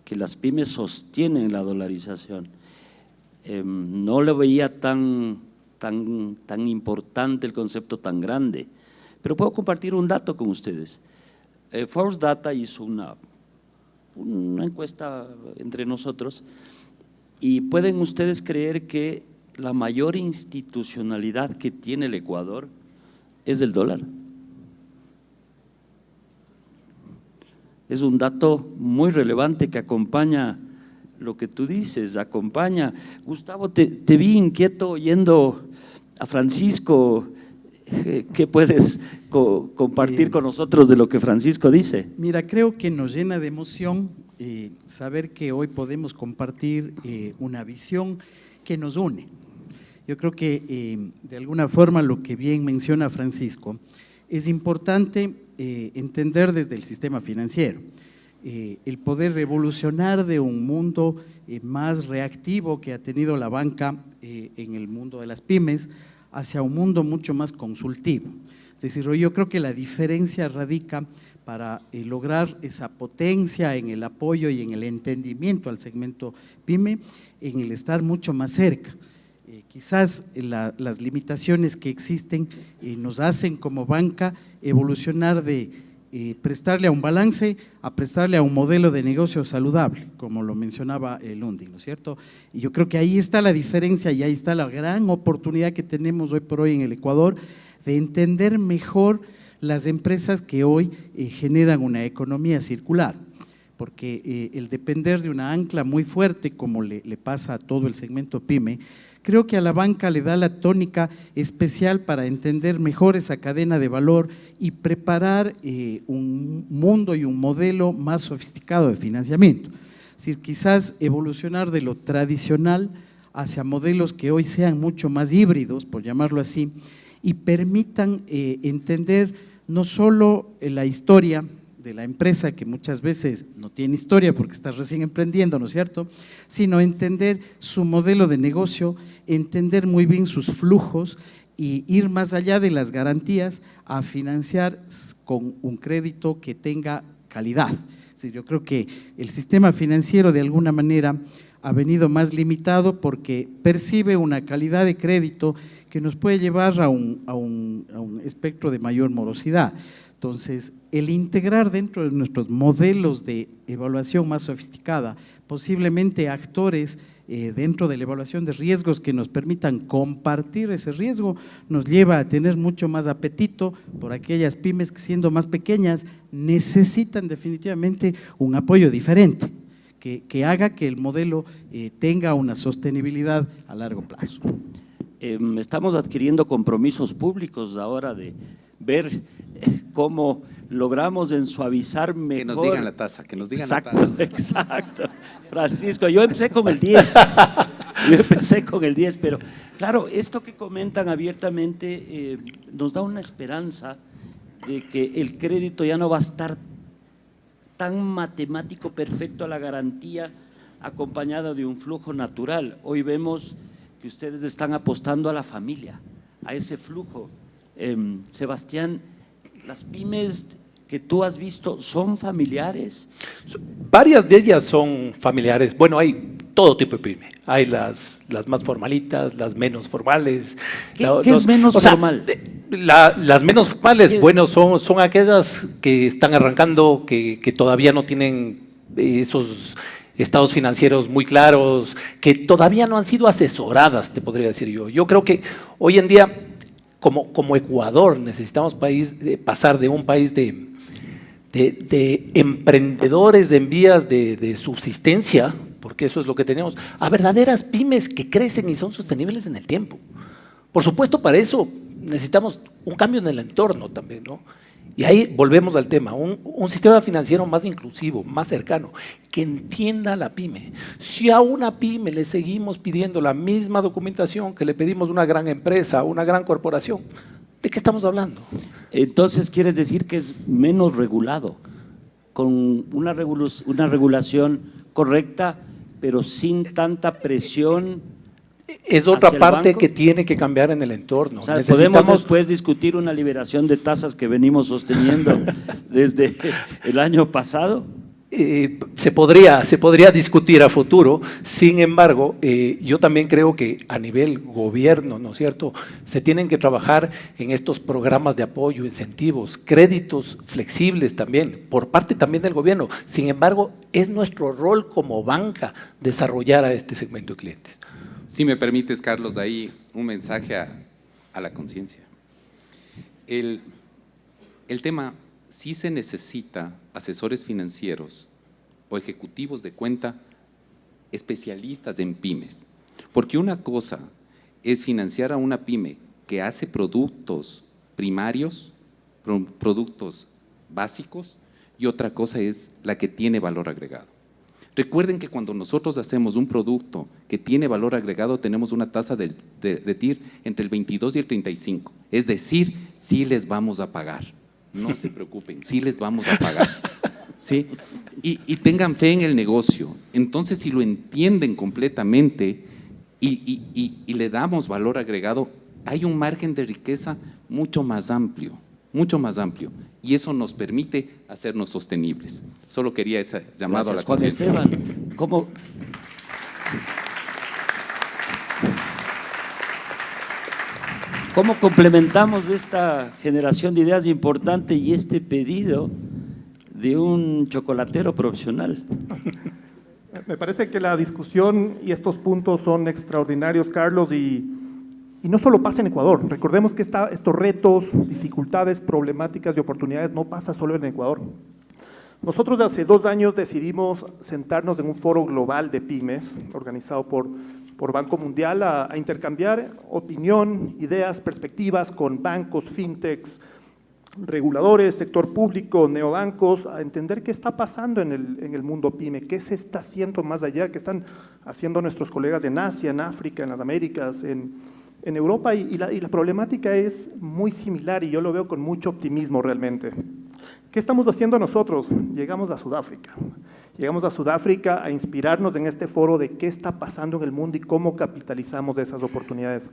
que las pymes sostienen la dolarización. No lo veía tan importante el concepto tan grande, pero puedo compartir un dato con ustedes. Forbes Data hizo una encuesta entre nosotros y pueden ustedes creer que la mayor institucionalidad que tiene el Ecuador es el dólar. Es un dato muy relevante que acompaña lo que tú dices, acompaña. Gustavo, te vi inquieto oyendo a Francisco. ¿Qué puedes compartir con nosotros de lo que Francisco dice? Mira, creo que nos llena de emoción saber que hoy podemos compartir una visión que nos une. Yo creo que de alguna forma lo que bien menciona Francisco, es importante entender desde el sistema financiero, el poder revolucionar de un mundo más reactivo que ha tenido la banca en el mundo de las pymes, hacia un mundo mucho más consultivo. Es decir, yo creo que la diferencia radica para lograr esa potencia en el apoyo y en el entendimiento al segmento pyme, en el estar mucho más cerca. Quizás las limitaciones que existen nos hacen como banca evolucionar de prestarle a un balance a prestarle a un modelo de negocio saludable, como lo mencionaba Lundin, ¿no es cierto? Y yo creo que ahí está la diferencia y ahí está la gran oportunidad que tenemos hoy por hoy en el Ecuador de entender mejor las empresas que hoy generan una economía circular, porque el depender de una ancla muy fuerte, como le pasa a todo el segmento PYME, Creo que a la banca le da la tónica especial para entender mejor esa cadena de valor y preparar un mundo y un modelo más sofisticado de financiamiento. Es decir, quizás evolucionar de lo tradicional hacia modelos que hoy sean mucho más híbridos, por llamarlo así, y permitan entender no solo la historia de la empresa, que muchas veces no tiene historia porque está recién emprendiendo, ¿no es cierto?, sino entender su modelo de negocio, entender muy bien sus flujos y ir más allá de las garantías a financiar con un crédito que tenga calidad. Es decir, yo creo que el sistema financiero de alguna manera ha venido más limitado porque percibe una calidad de crédito que nos puede llevar a un espectro de mayor morosidad. Entonces, el integrar dentro de nuestros modelos de evaluación más sofisticada, posiblemente actores dentro de la evaluación de riesgos que nos permitan compartir ese riesgo, nos lleva a tener mucho más apetito por aquellas pymes que, siendo más pequeñas, necesitan definitivamente un apoyo diferente, que haga que el modelo tenga una sostenibilidad a largo plazo. Estamos adquiriendo compromisos públicos ahora de ver cómo logramos suavizar mejor. Que nos digan la tasa, que nos digan la tasa. Exacto. Francisco, yo empecé con el 10. Pero claro, esto que comentan abiertamente nos da una esperanza de que el crédito ya no va a estar tan matemático perfecto a la garantía acompañada de un flujo natural. Hoy vemos que ustedes están apostando a la familia, a ese flujo. Sebastián, ¿las pymes que tú has visto son familiares? Varias de ellas son familiares. Bueno, hay todo tipo de pyme. Hay las más formalitas, las menos formales. ¿Qué es menos formal? Las menos formales, bueno, son aquellas que están arrancando, que todavía no tienen esos estados financieros muy claros, que todavía no han sido asesoradas, te podría decir yo. Yo creo que hoy en día, como Ecuador, necesitamos pasar de un país de emprendedores en vías de subsistencia, porque eso es lo que tenemos, a verdaderas pymes que crecen y son sostenibles en el tiempo. Por supuesto, para eso necesitamos un cambio en el entorno también, ¿no? Y ahí volvemos al tema, un sistema financiero más inclusivo, más cercano, que entienda a la pyme. Si a una pyme le seguimos pidiendo la misma documentación que le pedimos a una gran empresa, a una gran corporación, ¿de qué estamos hablando? Entonces, ¿quieres decir que es menos regulado, con una regulación correcta, pero sin tanta presión? Es otra parte que tiene que cambiar en el entorno. O sea, podemos después discutir una liberación de tasas que venimos sosteniendo desde el año pasado. Se podría discutir a futuro. Sin embargo, yo también creo que a nivel gobierno, ¿no es cierto?, se tienen que trabajar en estos programas de apoyo, incentivos, créditos flexibles también, por parte también del gobierno. Sin embargo, es nuestro rol como banca desarrollar a este segmento de clientes. Si me permites, Carlos, ahí un mensaje a la conciencia. El tema, sí se necesita asesores financieros o ejecutivos de cuenta especialistas en pymes, porque una cosa es financiar a una pyme que hace productos primarios, productos básicos, y otra cosa es la que tiene valor agregado. Recuerden que cuando nosotros hacemos un producto que tiene valor agregado, tenemos una tasa de TIR entre el 22 y el 35. Es decir, sí les vamos a pagar. No se preocupen, sí les vamos a pagar. ¿Sí? Y tengan fe en el negocio. Entonces, si lo entienden completamente y le damos valor agregado, hay un margen de riqueza mucho más amplio. Y eso nos permite hacernos sostenibles. Solo quería ese llamado. Gracias, a la conciencia. Juan Esteban, ¿cómo complementamos esta generación de ideas importante y este pedido de un chocolatero profesional? Me parece que la discusión y estos puntos son extraordinarios, Carlos, y no solo pasa en Ecuador. Recordemos que estos retos, dificultades, problemáticas y oportunidades no pasa solo en Ecuador. Nosotros hace 2 años decidimos sentarnos en un foro global de pymes, organizado por por Banco Mundial a intercambiar opinión, ideas, perspectivas con bancos, fintechs, reguladores, sector público, neobancos, a entender qué está pasando en el mundo PYME, qué se está haciendo más allá, qué están haciendo nuestros colegas en Asia, en África, en las Américas, en Europa, y la problemática es muy similar y yo lo veo con mucho optimismo realmente. ¿Qué estamos haciendo nosotros? Llegamos a Sudáfrica. Llegamos a Sudáfrica a inspirarnos en este foro de qué está pasando en el mundo y cómo capitalizamos de esas oportunidades.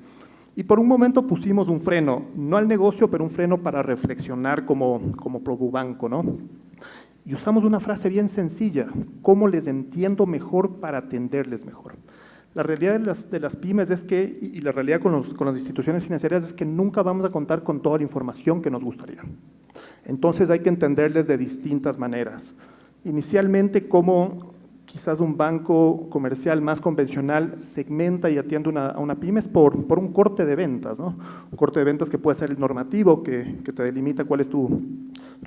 Y por un momento pusimos un freno, no al negocio, pero un freno para reflexionar como Produbanco, ¿no? Y usamos una frase bien sencilla: ¿cómo les entiendo mejor para atenderles mejor? La realidad de las pymes es que, y la realidad con las instituciones financieras es que nunca vamos a contar con toda la información que nos gustaría. Entonces hay que entenderles de distintas maneras. Inicialmente, como quizás un banco comercial más convencional segmenta y atiende a una pyme por un corte de ventas, ¿no? Un corte de ventas que puede ser el normativo, que te delimita cuál es tu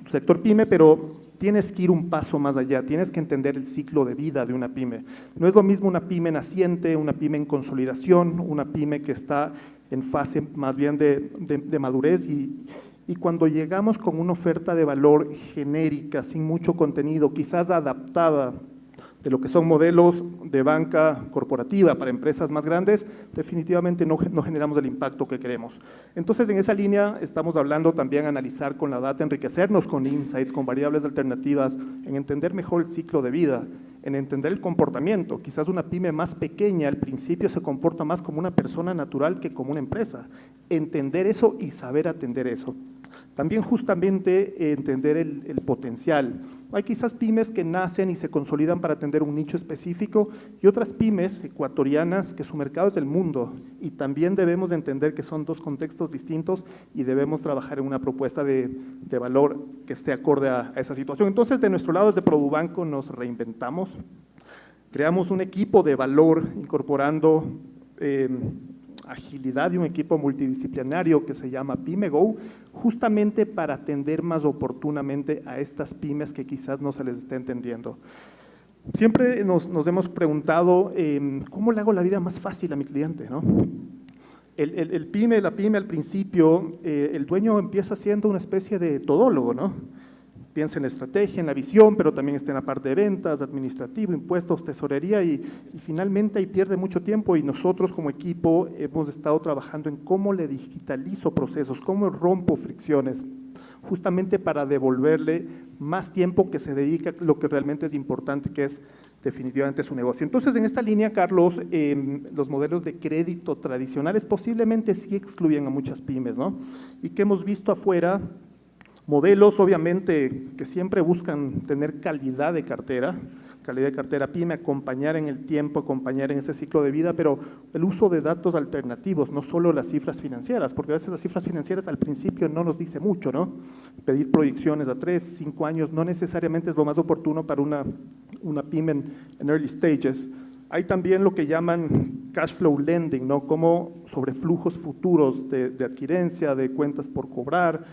sector pyme, pero tienes que ir un paso más allá, tienes que entender el ciclo de vida de una pyme. No es lo mismo una pyme naciente, una pyme en consolidación, una pyme que está en fase más bien de madurez y cuando llegamos con una oferta de valor genérica, sin mucho contenido, quizás adaptada de lo que son modelos de banca corporativa para empresas más grandes, definitivamente no generamos el impacto que queremos. Entonces, en esa línea estamos hablando también analizar con la data, enriquecernos con insights, con variables alternativas, en entender mejor el ciclo de vida, en entender el comportamiento. Quizás una pyme más pequeña al principio se comporta más como una persona natural que como una empresa. Entender eso y saber atender eso. También justamente entender el potencial. Hay quizás pymes que nacen y se consolidan para atender un nicho específico y otras pymes ecuatorianas que su mercado es el mundo y también debemos de entender que son dos contextos distintos y debemos trabajar en una propuesta de valor que esté acorde a esa situación. Entonces, de nuestro lado, desde Produbanco nos reinventamos, creamos un equipo de valor incorporando agilidad y un equipo multidisciplinario que se llama PymeGo, justamente para atender más oportunamente a estas pymes que quizás no se les esté entendiendo. Siempre nos hemos preguntado, ¿cómo le hago la vida más fácil a mi cliente, ¿no? La pyme al principio, el dueño empieza siendo una especie de todólogo, ¿no? Piensa en la estrategia, en la visión, pero también está en la parte de ventas, administrativo, impuestos, tesorería y finalmente ahí pierde mucho tiempo y nosotros como equipo hemos estado trabajando en cómo le digitalizo procesos, cómo rompo fricciones, justamente para devolverle más tiempo que se dedica a lo que realmente es importante, que es definitivamente su negocio. Entonces, en esta línea, Carlos, los modelos de crédito tradicionales posiblemente sí excluyen a muchas pymes, ¿no? Y que hemos visto afuera, modelos obviamente que siempre buscan tener calidad de cartera pyme, acompañar en el tiempo, acompañar en ese ciclo de vida, pero el uso de datos alternativos, no solo las cifras financieras, porque a veces las cifras financieras al principio no nos dice mucho, ¿no? Pedir proyecciones a 3, 5 años no necesariamente es lo más oportuno para una pyme en early stages. Hay también lo que llaman cash flow lending, ¿no? Como sobre flujos futuros de adquirencia, de cuentas por cobrar,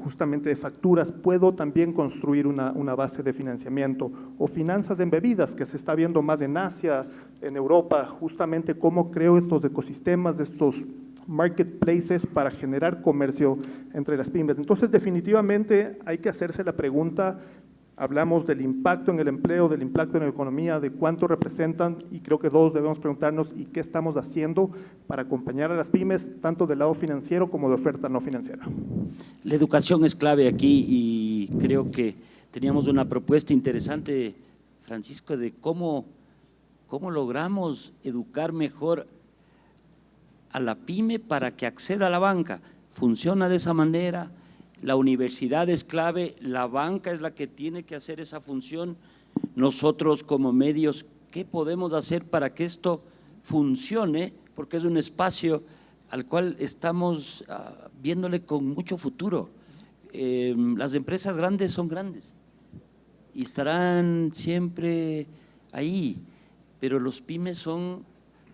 justamente de facturas, puedo también construir una base de financiamiento, o finanzas embebidas, que se está viendo más en Asia, en Europa, justamente cómo creo estos ecosistemas, estos marketplaces para generar comercio entre las pymes. Entonces, definitivamente hay que hacerse la pregunta. Hablamos del impacto en el empleo, del impacto en la economía, de cuánto representan y creo que todos debemos preguntarnos ¿y qué estamos haciendo para acompañar a las pymes tanto del lado financiero como de oferta no financiera? La educación es clave aquí y creo que teníamos una propuesta interesante, Francisco, de cómo logramos educar mejor a la pyme para que acceda a la banca. Funciona de esa manera. La universidad es clave, la banca es la que tiene que hacer esa función. Nosotros como medios, ¿qué podemos hacer para que esto funcione? Porque es un espacio al cual estamos viéndole con mucho futuro. Las empresas grandes son grandes y estarán siempre ahí, pero los pymes son,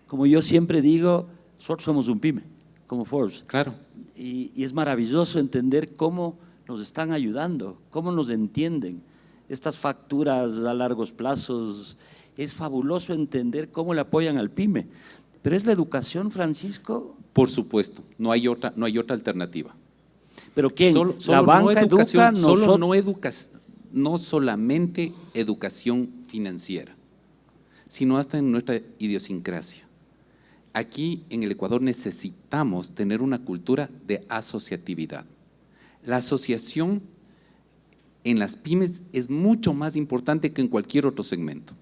como yo siempre digo, nosotros somos un pyme, como Forbes. Claro. Y es maravilloso entender cómo nos están ayudando, cómo nos entienden. Estas facturas a largos plazos es fabuloso entender cómo le apoyan al PYME, pero es la educación, Francisco. Por supuesto, no hay otra ¿Pero quién? alternativa. La banca educa, No solamente educación financiera, sino hasta en nuestra idiosincrasia. Aquí en el Ecuador necesitamos tener una cultura de asociatividad. La asociación en las pymes es mucho más importante que en cualquier otro segmento.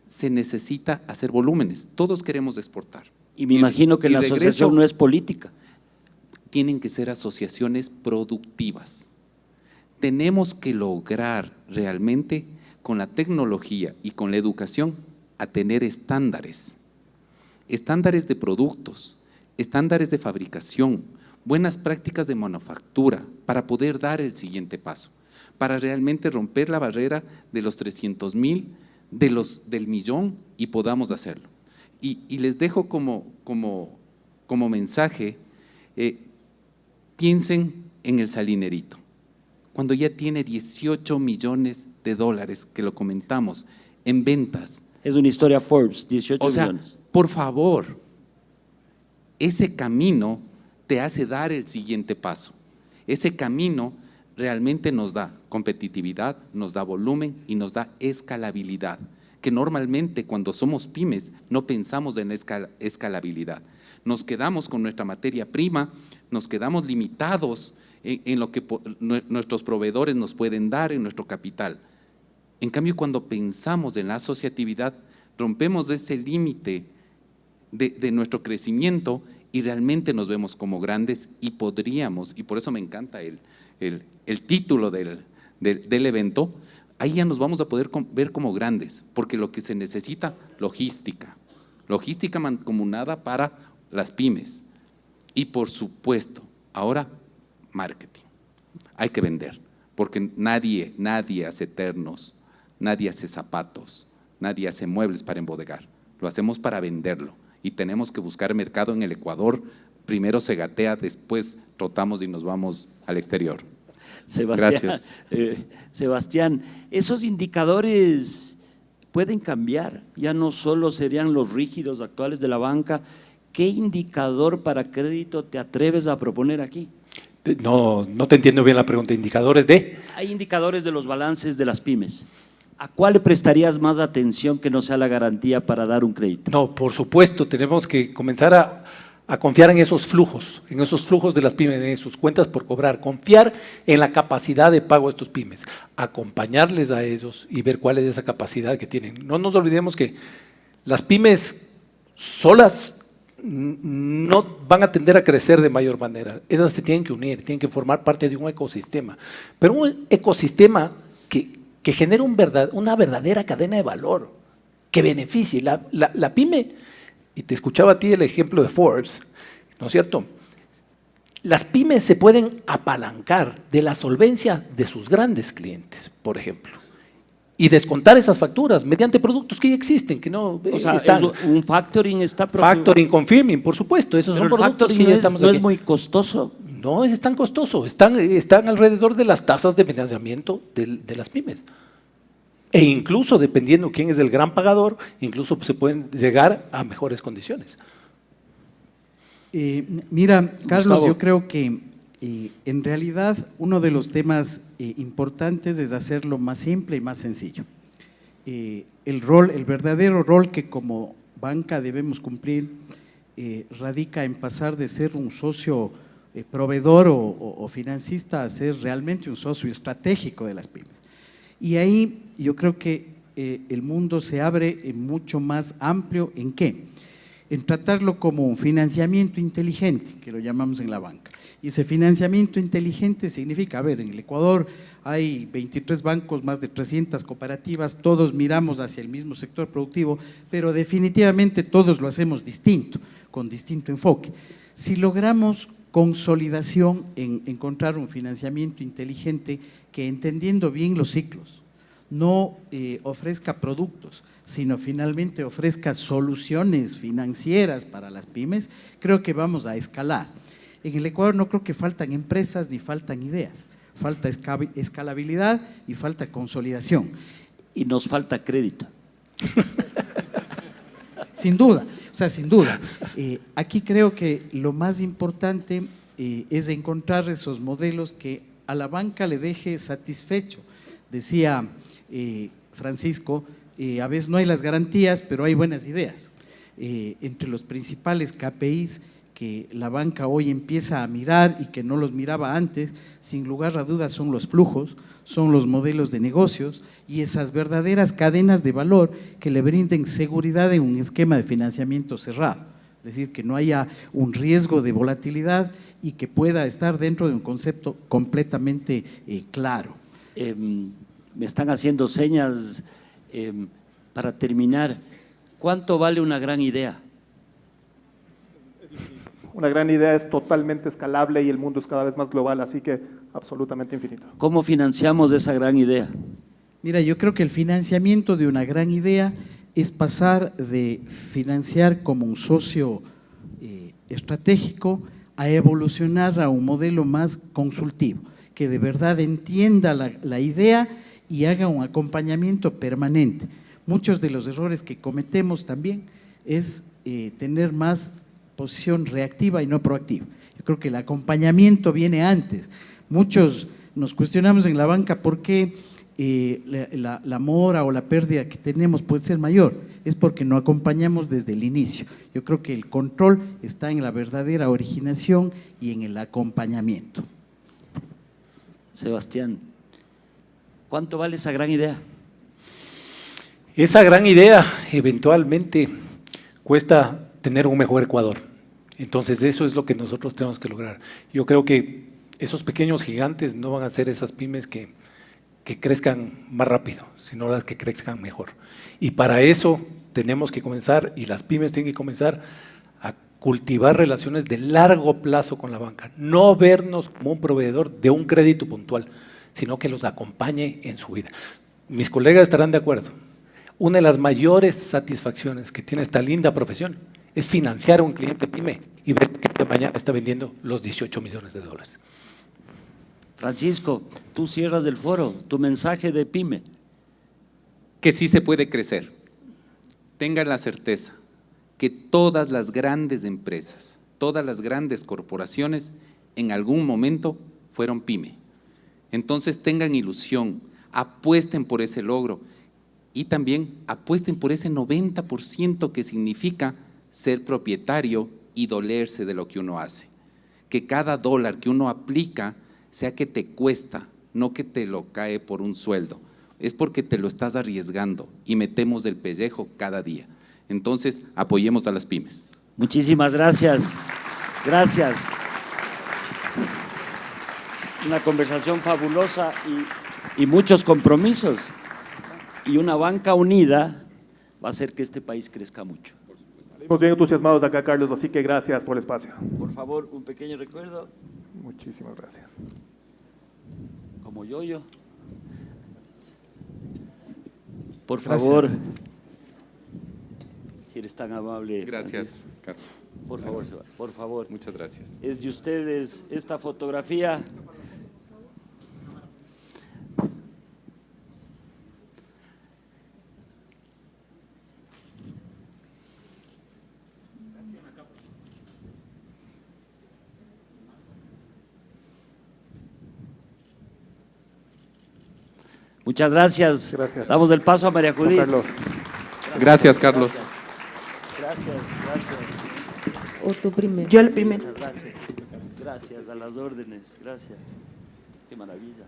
Se necesita hacer volúmenes, todos queremos exportar. Y me imagino que la asociación no es política. Tienen que ser asociaciones productivas. Tenemos que lograr realmente con la tecnología y con la educación a tener estándares de productos, estándares de fabricación, buenas prácticas de manufactura para poder dar el siguiente paso, para realmente romper la barrera de los 300,000, del millón y podamos hacerlo. Y les dejo como mensaje, piensen en el salinerito. Cuando ya tiene 18 millones de dólares, que lo comentamos, en ventas. Es una historia Forbes, 18 millones. Por favor, ese camino te hace dar el siguiente paso. Ese camino realmente nos da competitividad, nos da volumen y nos da escalabilidad, que normalmente cuando somos pymes no pensamos en escalabilidad. Nos quedamos con nuestra materia prima, nos quedamos limitados en lo que nuestros proveedores nos pueden dar, en nuestro capital. En cambio, cuando pensamos en la asociatividad, rompemos ese límite de nuestro crecimiento y realmente nos vemos como grandes y podríamos, y por eso me encanta el título del evento, ahí ya nos vamos a poder ver como grandes, porque lo que se necesita, logística mancomunada para las pymes y por supuesto, ahora marketing. Hay que vender, porque nadie hace ternos, nadie hace zapatos, nadie hace muebles para embodegar, lo hacemos para venderlo y tenemos que buscar mercado en el Ecuador. Primero se gatea, después trotamos y nos vamos al exterior. Sebastián, esos indicadores pueden cambiar, ya no solo serían los rígidos actuales de la banca. ¿Qué indicador para crédito te atreves a proponer aquí? No te entiendo bien la pregunta. ¿Indicadores de? Hay indicadores de los balances de las pymes. ¿A cuál le prestarías más atención que no sea la garantía para dar un crédito? No, por supuesto, tenemos que comenzar a confiar en esos flujos de las pymes, en sus cuentas por cobrar, confiar en la capacidad de pago de estos pymes, acompañarles a ellos y ver cuál es esa capacidad que tienen. No nos olvidemos que las pymes solas no van a tender a crecer de mayor manera, esas se tienen que unir, tienen que formar parte de un ecosistema, pero un ecosistema que genere una verdadera cadena de valor, que beneficie. La pyme, y te escuchaba a ti el ejemplo de Forbes, ¿no es cierto? Las pymes se pueden apalancar de la solvencia de sus grandes clientes, por ejemplo, y descontar esas facturas mediante productos que ya existen, que no están. Un factoring está Factoring, confirming, por supuesto, esos son productos que ya estamos ¿No aquí. es muy costoso? No es tan costoso, están alrededor de las tasas de financiamiento de las pymes. E incluso, dependiendo quién es el gran pagador, incluso se pueden llegar a mejores condiciones. Mira, Carlos, Gustavo. yo creo que en realidad uno de los temas importantes es hacerlo más simple y más sencillo. El verdadero rol que como banca debemos cumplir radica en pasar de ser un socio proveedor o financista a ser realmente un socio estratégico de las pymes. Y ahí yo creo que el mundo se abre mucho más amplio. ¿En qué? En tratarlo como un financiamiento inteligente, que lo llamamos en la banca. Y ese financiamiento inteligente significa, en el Ecuador hay 23 bancos, más de 300 cooperativas, todos miramos hacia el mismo sector productivo, pero definitivamente todos lo hacemos distinto, con distinto enfoque. Si logramos consolidación en encontrar un financiamiento inteligente que, entendiendo bien los ciclos, no ofrezca productos, sino finalmente ofrezca soluciones financieras para las pymes, creo que vamos a escalar. En el Ecuador no creo que faltan empresas ni faltan ideas, falta escalabilidad y falta consolidación. Y nos falta crédito. Sin duda, o sea, sin duda. Aquí creo que lo más importante es encontrar esos modelos que a la banca le deje satisfecho. Decía Francisco, a veces no hay las garantías, pero hay buenas ideas. Entre los principales KPIs que la banca hoy empieza a mirar y que no los miraba antes, sin lugar a dudas son los flujos, son los modelos de negocios y esas verdaderas cadenas de valor que le brinden seguridad en un esquema de financiamiento cerrado. Es decir, que no haya un riesgo de volatilidad y que pueda estar dentro de un concepto completamente claro. Me están haciendo señas para terminar. ¿Cuánto vale una gran idea? Una gran idea es totalmente escalable y el mundo es cada vez más global, así que absolutamente infinito. ¿Cómo financiamos esa gran idea? Mira, yo creo que el financiamiento de una gran idea es pasar de financiar como un socio estratégico a evolucionar a un modelo más consultivo, que de verdad entienda la idea y haga un acompañamiento permanente. Muchos de los errores que cometemos también es tener más posición reactiva y no proactiva. Yo creo que el acompañamiento viene antes. Muchos nos cuestionamos en la banca por qué la mora o la pérdida que tenemos puede ser mayor. Es porque no acompañamos desde el inicio. Yo creo que el control está en la verdadera originación y en el acompañamiento. Sebastián, ¿cuánto vale esa gran idea? Esa gran idea eventualmente cuesta tener un mejor Ecuador. Entonces eso es lo que nosotros tenemos que lograr. Yo creo que esos pequeños gigantes no van a ser esas pymes que crezcan más rápido, sino las que crezcan mejor. Y para eso tenemos que comenzar, y las pymes tienen que comenzar a cultivar relaciones de largo plazo con la banca, no vernos como un proveedor de un crédito puntual, sino que los acompañe en su vida. Mis colegas estarán de acuerdo. Una de las mayores satisfacciones que tiene esta linda profesión es financiar a un cliente pyme y ver que mañana está vendiendo los 18 millones de dólares. Francisco, tú cierras el foro, tu mensaje de pyme. Que sí se puede crecer. Tengan la certeza que todas las grandes empresas, todas las grandes corporaciones en algún momento fueron pyme. Entonces tengan ilusión, apuesten por ese logro y también apuesten por ese 90% que significa ser propietario y dolerse de lo que uno hace. Que cada dólar que uno aplica sea que te cuesta, no que te lo cae por un sueldo. Es porque te lo estás arriesgando y metemos del pellejo cada día. Entonces, apoyemos a las pymes. Muchísimas gracias. Gracias. Una conversación fabulosa y muchos compromisos. Y una banca unida va a hacer que este país crezca mucho. Salimos bien entusiasmados de acá, Carlos, así que gracias por el espacio. Por favor, un pequeño recuerdo. Muchísimas gracias. Como yo. Por favor, si eres tan amable. Gracias, Carlos. Por favor, por favor. Muchas gracias. Es de ustedes esta fotografía. Muchas gracias. Gracias. Damos el paso a María Judith. Carlos. Gracias, Carlos. Gracias. O tú primero. Yo el primero. Muchas gracias. Gracias, a las órdenes. Gracias. Qué maravilla.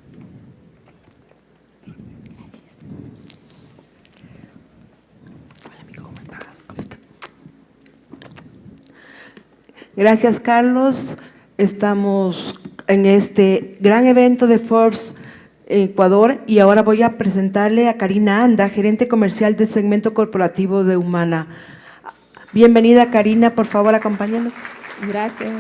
Gracias, Carlos. Estamos en este gran evento de Forbes Ecuador y ahora voy a presentarle a Karina Anda, gerente comercial del segmento corporativo de Humana. Bienvenida, Karina, por favor, acompáñanos. Gracias.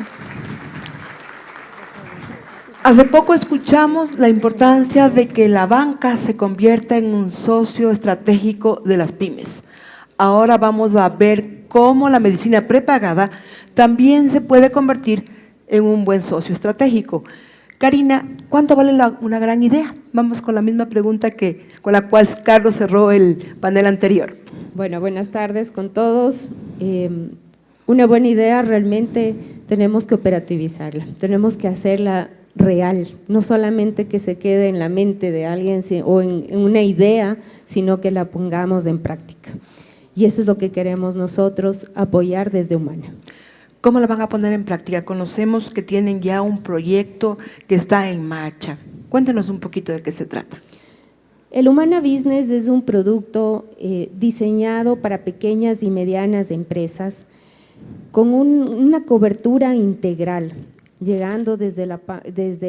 Hace poco escuchamos la importancia de que la banca se convierta en un socio estratégico de las pymes. Ahora vamos a ver cómo la medicina prepagada también se puede convertir en un buen socio estratégico. Karina, ¿cuánto vale una gran idea? Vamos con la misma pregunta con la cual Carlos cerró el panel anterior. Bueno, buenas tardes con todos. Una buena idea realmente tenemos que operativizarla, tenemos que hacerla real, no solamente que se quede en la mente de alguien o en una idea, sino que la pongamos en práctica. Y eso es lo que queremos nosotros apoyar desde Humana. ¿Cómo la van a poner en práctica? Conocemos que tienen ya un proyecto que está en marcha. Cuéntenos un poquito de qué se trata. El Humana Business es un producto diseñado para pequeñas y medianas empresas con una cobertura integral, llegando desde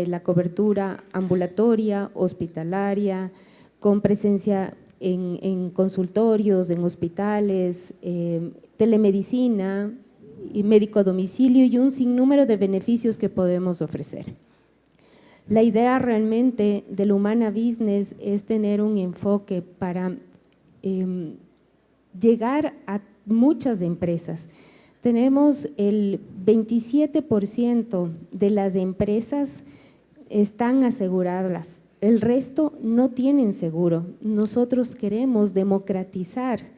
la cobertura ambulatoria, hospitalaria, con presencia en consultorios, en hospitales, telemedicina, y médico a domicilio y un sinnúmero de beneficios que podemos ofrecer. La idea realmente del Humana Business es tener un enfoque para llegar a muchas empresas. Tenemos el 27% de las empresas están aseguradas, el resto no tienen seguro. Nosotros queremos democratizar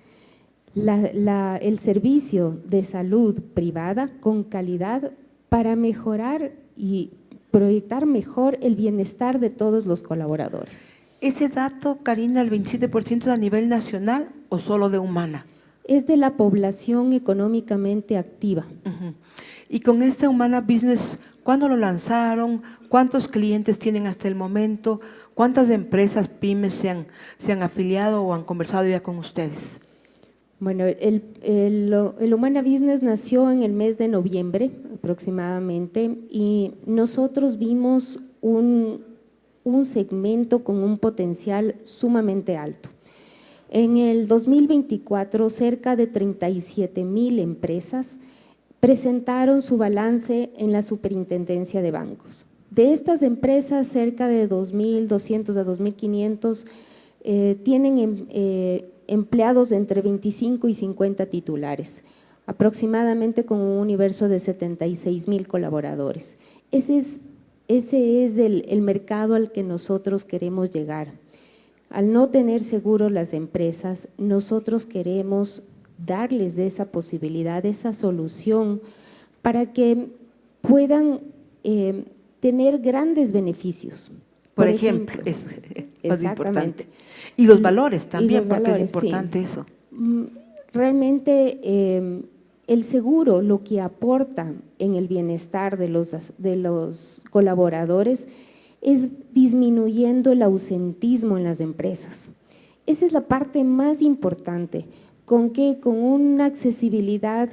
el servicio de salud privada con calidad para mejorar y proyectar mejor el bienestar de todos los colaboradores. ¿Ese dato, Karina, el 27% a nivel nacional o solo de Humana? Es de la población económicamente activa. Y con este Humana Business, ¿cuándo lo lanzaron? ¿Cuántos clientes tienen hasta el momento? ¿Cuántas empresas pymes se han afiliado o han conversado ya con ustedes? Bueno, el Humana Business nació en el mes de noviembre aproximadamente y nosotros vimos un segmento con un potencial sumamente alto. En el 2024, cerca de 37,000 empresas presentaron su balance en la Superintendencia de Bancos. De estas empresas, cerca de 2.200 a 2.500 tienen empleados entre 25 y 50 titulares, aproximadamente con un universo de 76,000 colaboradores. Ese es el mercado al que nosotros queremos llegar. Al no tener seguro las empresas, nosotros queremos darles de esa posibilidad, de esa solución para que puedan tener grandes beneficios. Por ejemplo, es más exactamente. Importante. Y los valores también, los porque valores, es importante sí. eso. Realmente el seguro lo que aporta en el bienestar de los colaboradores es disminuyendo el ausentismo en las empresas. Esa es la parte más importante, con una accesibilidad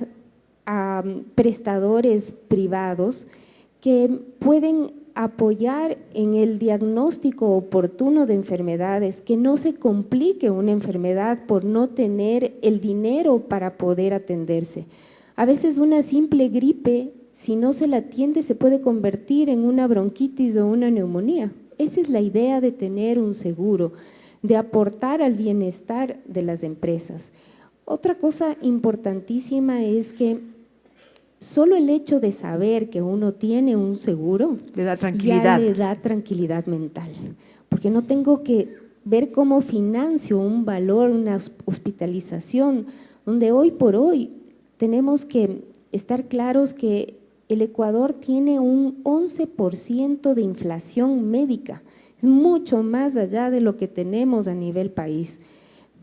a prestadores privados que pueden apoyar en el diagnóstico oportuno de enfermedades, que no se complique una enfermedad por no tener el dinero para poder atenderse. A veces una simple gripe, si no se la atiende, se puede convertir en una bronquitis o una neumonía. Esa es la idea de tener un seguro, de aportar al bienestar de las empresas. Otra cosa importantísima es que solo el hecho de saber que uno tiene un seguro le da tranquilidad. Ya le da tranquilidad mental, porque no tengo que ver cómo financio un valor, una hospitalización, donde hoy por hoy tenemos que estar claros que el Ecuador tiene un 11% de inflación médica, es mucho más allá de lo que tenemos a nivel país.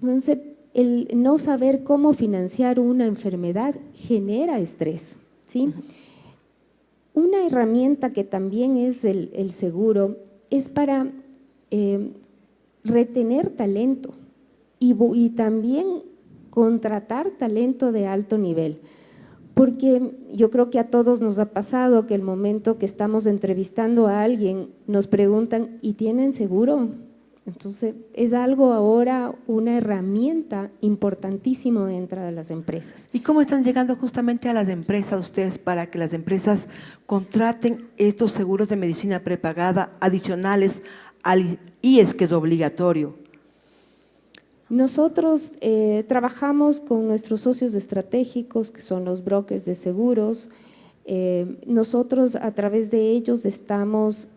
Entonces, el no saber cómo financiar una enfermedad genera estrés, ¿sí? Una herramienta que también es el seguro es para retener talento y también contratar talento de alto nivel. Porque yo creo que a todos nos ha pasado que el momento que estamos entrevistando a alguien nos preguntan, ¿y tienen seguro? Entonces, es algo ahora, una herramienta importantísima dentro de las empresas. ¿Y cómo están llegando justamente a las empresas ustedes para que las empresas contraten estos seguros de medicina prepagada adicionales al IES, que es obligatorio? Nosotros trabajamos con nuestros socios estratégicos, que son los brokers de seguros. Nosotros a través de ellos estamos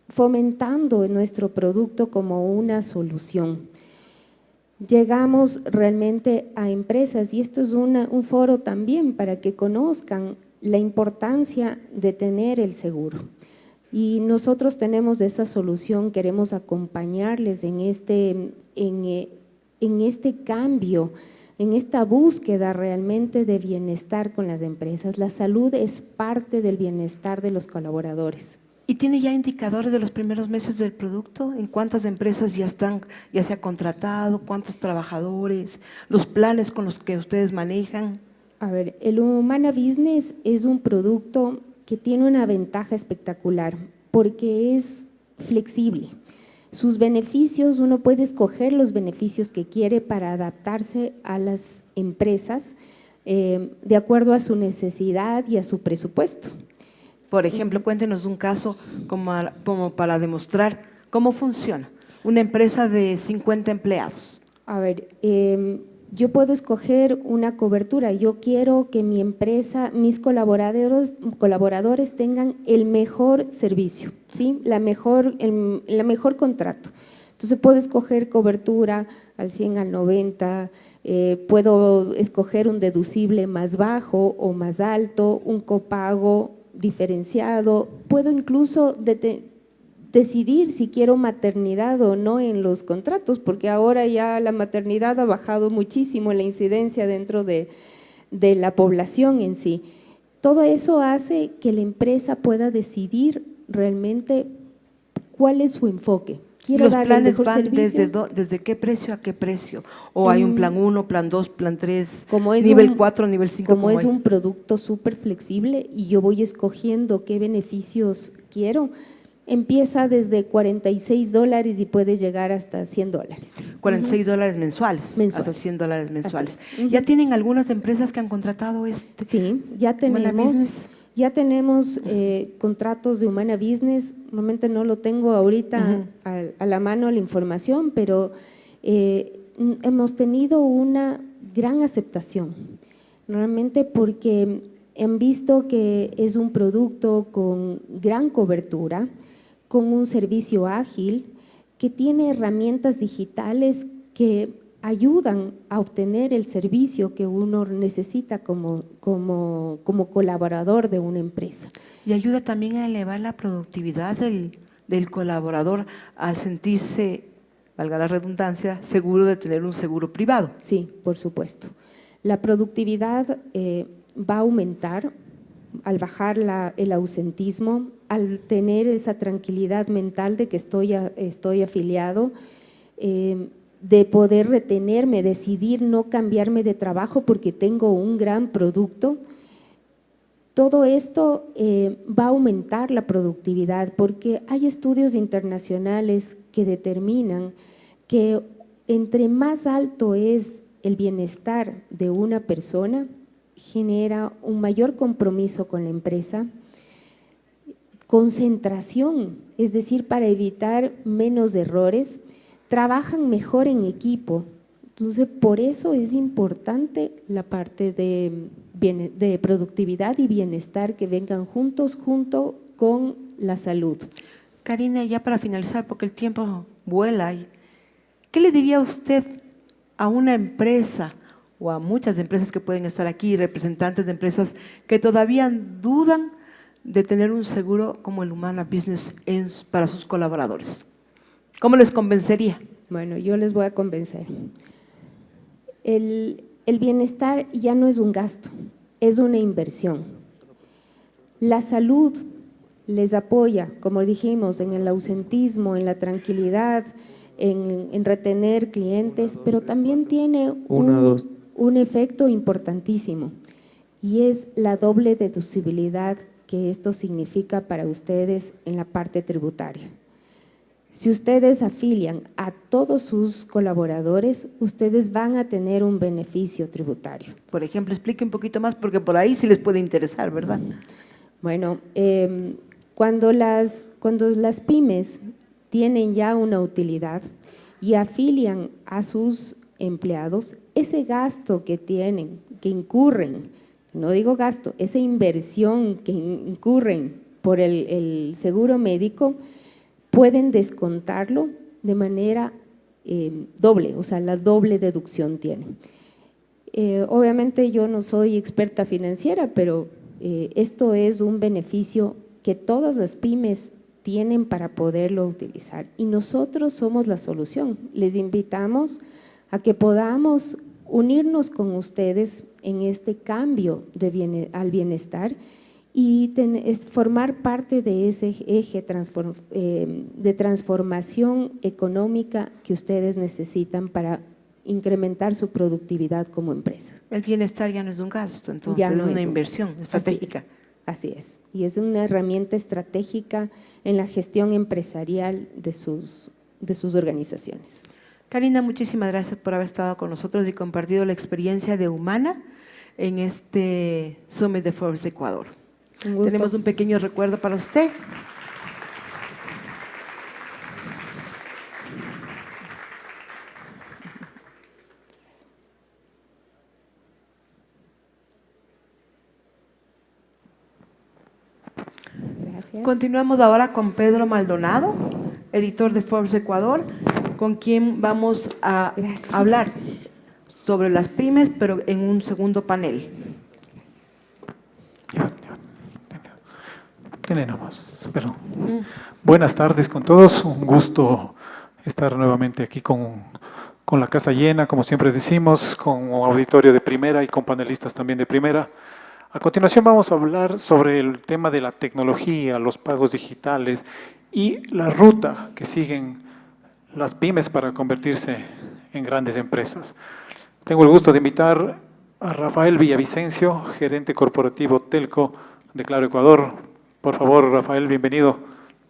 fomentando nuestro producto como una solución. llegamos realmente a empresas, y esto es un foro también para que conozcan la importancia de tener el seguro. Y nosotros tenemos esa solución, queremos acompañarles en este cambio, en esta búsqueda realmente de bienestar con las empresas. La salud es parte del bienestar de los colaboradores. ¿Y tiene ya indicadores de los primeros meses del producto? ¿En cuántas empresas ya se ha contratado? ¿Cuántos trabajadores? ¿Los planes con los que ustedes manejan? A ver, el Humana Business es un producto que tiene una ventaja espectacular porque es flexible. Sus beneficios, uno puede escoger los beneficios que quiere para adaptarse a las empresas de acuerdo a su necesidad y a su presupuesto. Por ejemplo, cuéntenos un caso como para demostrar cómo funciona una empresa de 50 empleados. A ver, yo puedo escoger una cobertura. Yo quiero que mi empresa, mis colaboradores tengan el mejor servicio, ¿sí? La mejor contrato. Entonces puedo escoger cobertura al 100, al 90, puedo escoger un deducible más bajo o más alto, un copago diferenciado, puedo incluso decidir si quiero maternidad o no en los contratos, porque ahora ya la maternidad ha bajado muchísimo la incidencia dentro de la población en sí. Todo eso hace que la empresa pueda decidir realmente cuál es su enfoque. ¿Quiero ¿Los dar planes el mejor van servicio? desde qué precio a qué precio? ¿O hay un plan 1, plan 2, plan 3, Como nivel 4, nivel 5? Como es un producto súper flexible y yo voy escogiendo qué beneficios quiero, empieza desde $46 y puede llegar hasta $100. $46 mensuales, hasta $100 mensuales. ¿Ya tienen algunas empresas que han contratado este? Sí, ya tenemos. Ya tenemos contratos de Humana Business, normalmente no lo tengo ahorita a la mano la información, pero hemos tenido una gran aceptación, realmente porque han visto que es un producto con gran cobertura, con un servicio ágil, que tiene herramientas digitales que ayudan a obtener el servicio que uno necesita como colaborador de una empresa. Y ayuda también a elevar la productividad del colaborador al sentirse, valga la redundancia, seguro de tener un seguro privado. Sí, por supuesto. La productividad va a aumentar al bajar el ausentismo, al tener esa tranquilidad mental de que estoy afiliado, de poder retenerme, decidir no cambiarme de trabajo porque tengo un gran producto. Todo esto va a aumentar la productividad porque hay estudios internacionales que determinan que entre más alto es el bienestar de una persona, genera un mayor compromiso con la empresa, concentración, es decir, para evitar menos errores, trabajan mejor en equipo. Entonces, por eso es importante la parte de productividad y bienestar que vengan juntos, junto con la salud. Karina, ya para finalizar, porque el tiempo vuela, ¿qué le diría usted a una empresa o a muchas empresas que pueden estar aquí, representantes de empresas que todavía dudan de tener un seguro como el Humana Business para sus colaboradores? ¿Cómo les convencería? Bueno, yo les voy a convencer. El bienestar ya no es un gasto, es una inversión. La salud les apoya, como dijimos, en el ausentismo, en la tranquilidad, en retener clientes, pero también tiene un efecto importantísimo y es la doble deducibilidad que esto significa para ustedes en la parte tributaria. Si ustedes afilian a todos sus colaboradores, ustedes van a tener un beneficio tributario. Por ejemplo, explique un poquito más, porque por ahí sí les puede interesar, ¿verdad? Bueno, cuando las pymes tienen ya una utilidad y afilian a sus empleados, ese gasto que tienen, que incurren, no digo gasto, esa inversión que incurren por el seguro médico, pueden descontarlo de manera doble, o sea, la doble deducción tiene. Obviamente yo no soy experta financiera, pero esto es un beneficio que todas las pymes tienen para poderlo utilizar y nosotros somos la solución. Les invitamos a que podamos unirnos con ustedes en este cambio al bienestar y formar parte de ese eje de transformación económica que ustedes necesitan para incrementar su productividad como empresa. El bienestar ya no es un gasto, entonces Ya no es una es inversión estratégica. Así es, y es una herramienta estratégica en la gestión empresarial de sus organizaciones. Karina, muchísimas gracias por haber estado con nosotros y compartido la experiencia de Humana en este Summit de Forbes Ecuador. Un gusto. Tenemos un pequeño recuerdo para usted. Gracias. Continuamos ahora con Pedro Maldonado, editor de Forbes Ecuador, con quien vamos a hablar sobre las pymes, pero en un segundo panel. Tiene nomás, perdón. Buenas tardes con todos, un gusto estar nuevamente aquí con la casa llena, como siempre decimos, con un auditorio de primera y con panelistas también de primera. A continuación vamos a hablar sobre el tema de la tecnología, los pagos digitales y la ruta que siguen las pymes para convertirse en grandes empresas. Tengo el gusto de invitar a Rafael Villavicencio, gerente corporativo Telco de Claro Ecuador. Por favor, Rafael, bienvenido.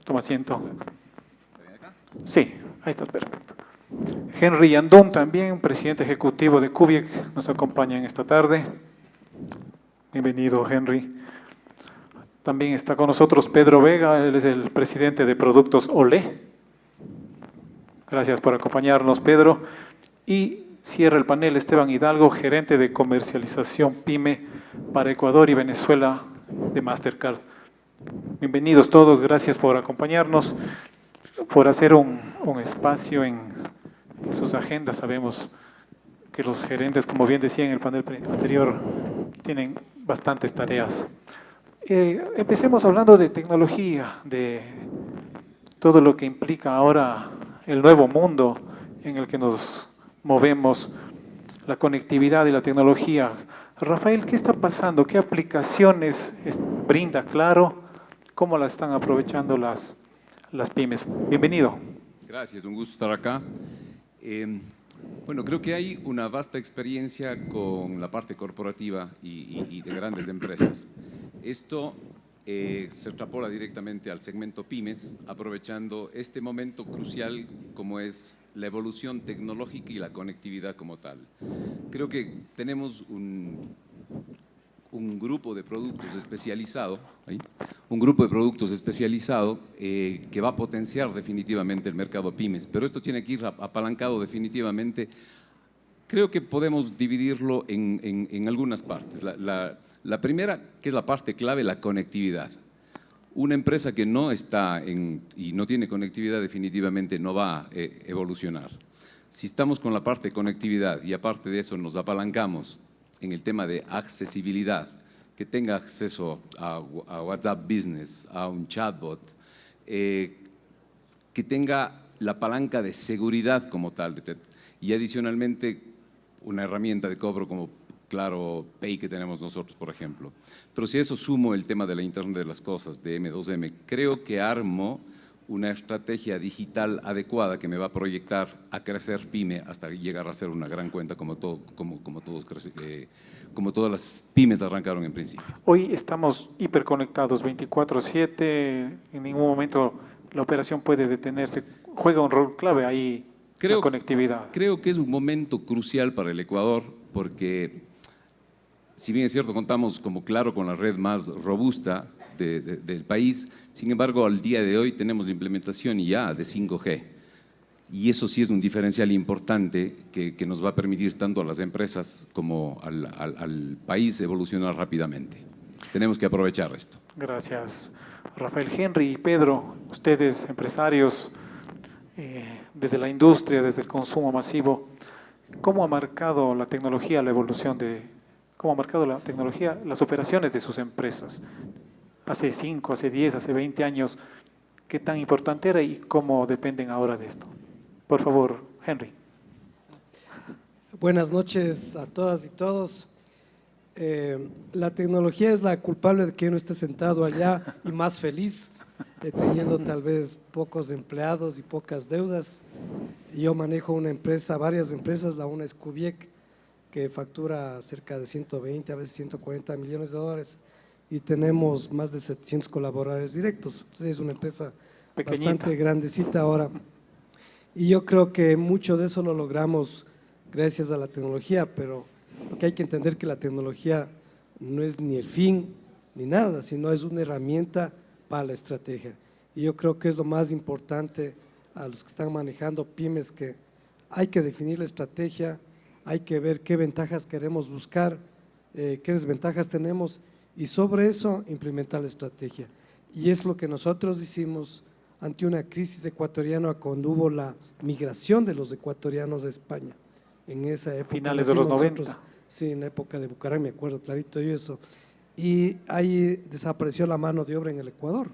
Toma asiento. Sí, ahí estás, perfecto. Henry Yandón también, presidente ejecutivo de Kubiec, nos acompaña en esta tarde. Bienvenido, Henry. También está con nosotros Pedro Vega, él es el presidente de Productos Olé. Gracias por acompañarnos, Pedro. Y cierra el panel Esteban Hidalgo, gerente de comercialización PYME para Ecuador y Venezuela de Mastercard. Bienvenidos todos, gracias por acompañarnos, por hacer un espacio en sus agendas. Sabemos que los gerentes, como bien decía en el panel anterior, tienen bastantes tareas. Empecemos hablando de tecnología, de todo lo que implica ahora el nuevo mundo en el que nos movemos, la conectividad y la tecnología. Rafael, ¿qué está pasando? ¿Qué aplicaciones brinda Claro? ¿Cómo las están aprovechando las pymes? Bienvenido. Gracias, un gusto estar acá. Bueno, creo que hay una vasta experiencia con la parte corporativa y de grandes empresas. Esto se extrapola directamente al segmento pymes, aprovechando este momento crucial como es la evolución tecnológica y la conectividad como tal. Creo que tenemos un grupo de productos especializado, que va a potenciar definitivamente el mercado pymes, pero esto tiene que ir apalancado definitivamente. Creo que podemos dividirlo en algunas partes. La primera, que es la parte clave, la conectividad. Una empresa que no está y no tiene conectividad definitivamente no va a evolucionar. Si estamos con la parte de conectividad y aparte de eso nos apalancamos en el tema de accesibilidad, que tenga acceso a WhatsApp Business, a un chatbot, que tenga la palanca de seguridad como tal, y adicionalmente una herramienta de cobro como Claro Pay que tenemos nosotros, por ejemplo. Pero si a eso sumo el tema de la Internet de las Cosas, de M2M, creo que armo una estrategia digital adecuada que me va a proyectar a crecer PYME hasta llegar a ser una gran cuenta como todas las pymes arrancaron en principio. Hoy estamos hiperconectados 24/7, en ningún momento la operación puede detenerse. Juega un rol clave ahí la conectividad. Creo que es un momento crucial para el Ecuador porque, si bien es cierto, contamos como Claro con la red más robusta del país, sin embargo, al día de hoy tenemos la implementación ya de 5G. Y eso sí es un diferencial importante que nos va a permitir tanto a las empresas como al país evolucionar rápidamente. Tenemos que aprovechar esto. Gracias, Rafael. Henry y Pedro, ustedes empresarios, desde la industria, desde el consumo masivo, ¿cómo ha marcado la tecnología la evolución cómo ha marcado la tecnología las operaciones de sus empresas? Hace 5, hace 10, hace 20 años, ¿qué tan importante era y cómo dependen ahora de esto? Por favor, Henry. Buenas noches a todas y todos. La tecnología es la culpable de que uno esté sentado allá y más feliz, teniendo tal vez pocos empleados y pocas deudas. Yo manejo una empresa, varias empresas, la una es Kubiek, que factura cerca de 120, a veces 140 millones de dólares, y tenemos más de 700 colaboradores directos. Entonces es una empresa pequeñita, bastante grandecita ahora. Y yo creo que mucho de eso lo logramos gracias a la tecnología, pero porque hay que entender que la tecnología no es ni el fin ni nada, sino es una herramienta para la estrategia. Y yo creo que es lo más importante a los que están manejando pymes, que hay que definir la estrategia, hay que ver qué ventajas queremos buscar, qué desventajas tenemos, y sobre eso implementar la estrategia. Y es lo que nosotros hicimos ante una crisis ecuatoriana cuando hubo la migración de los ecuatorianos a España. En esa época. Finales de los 90. Sí, en la época de Bucaram, me acuerdo clarito yo eso. Y ahí desapareció la mano de obra en el Ecuador.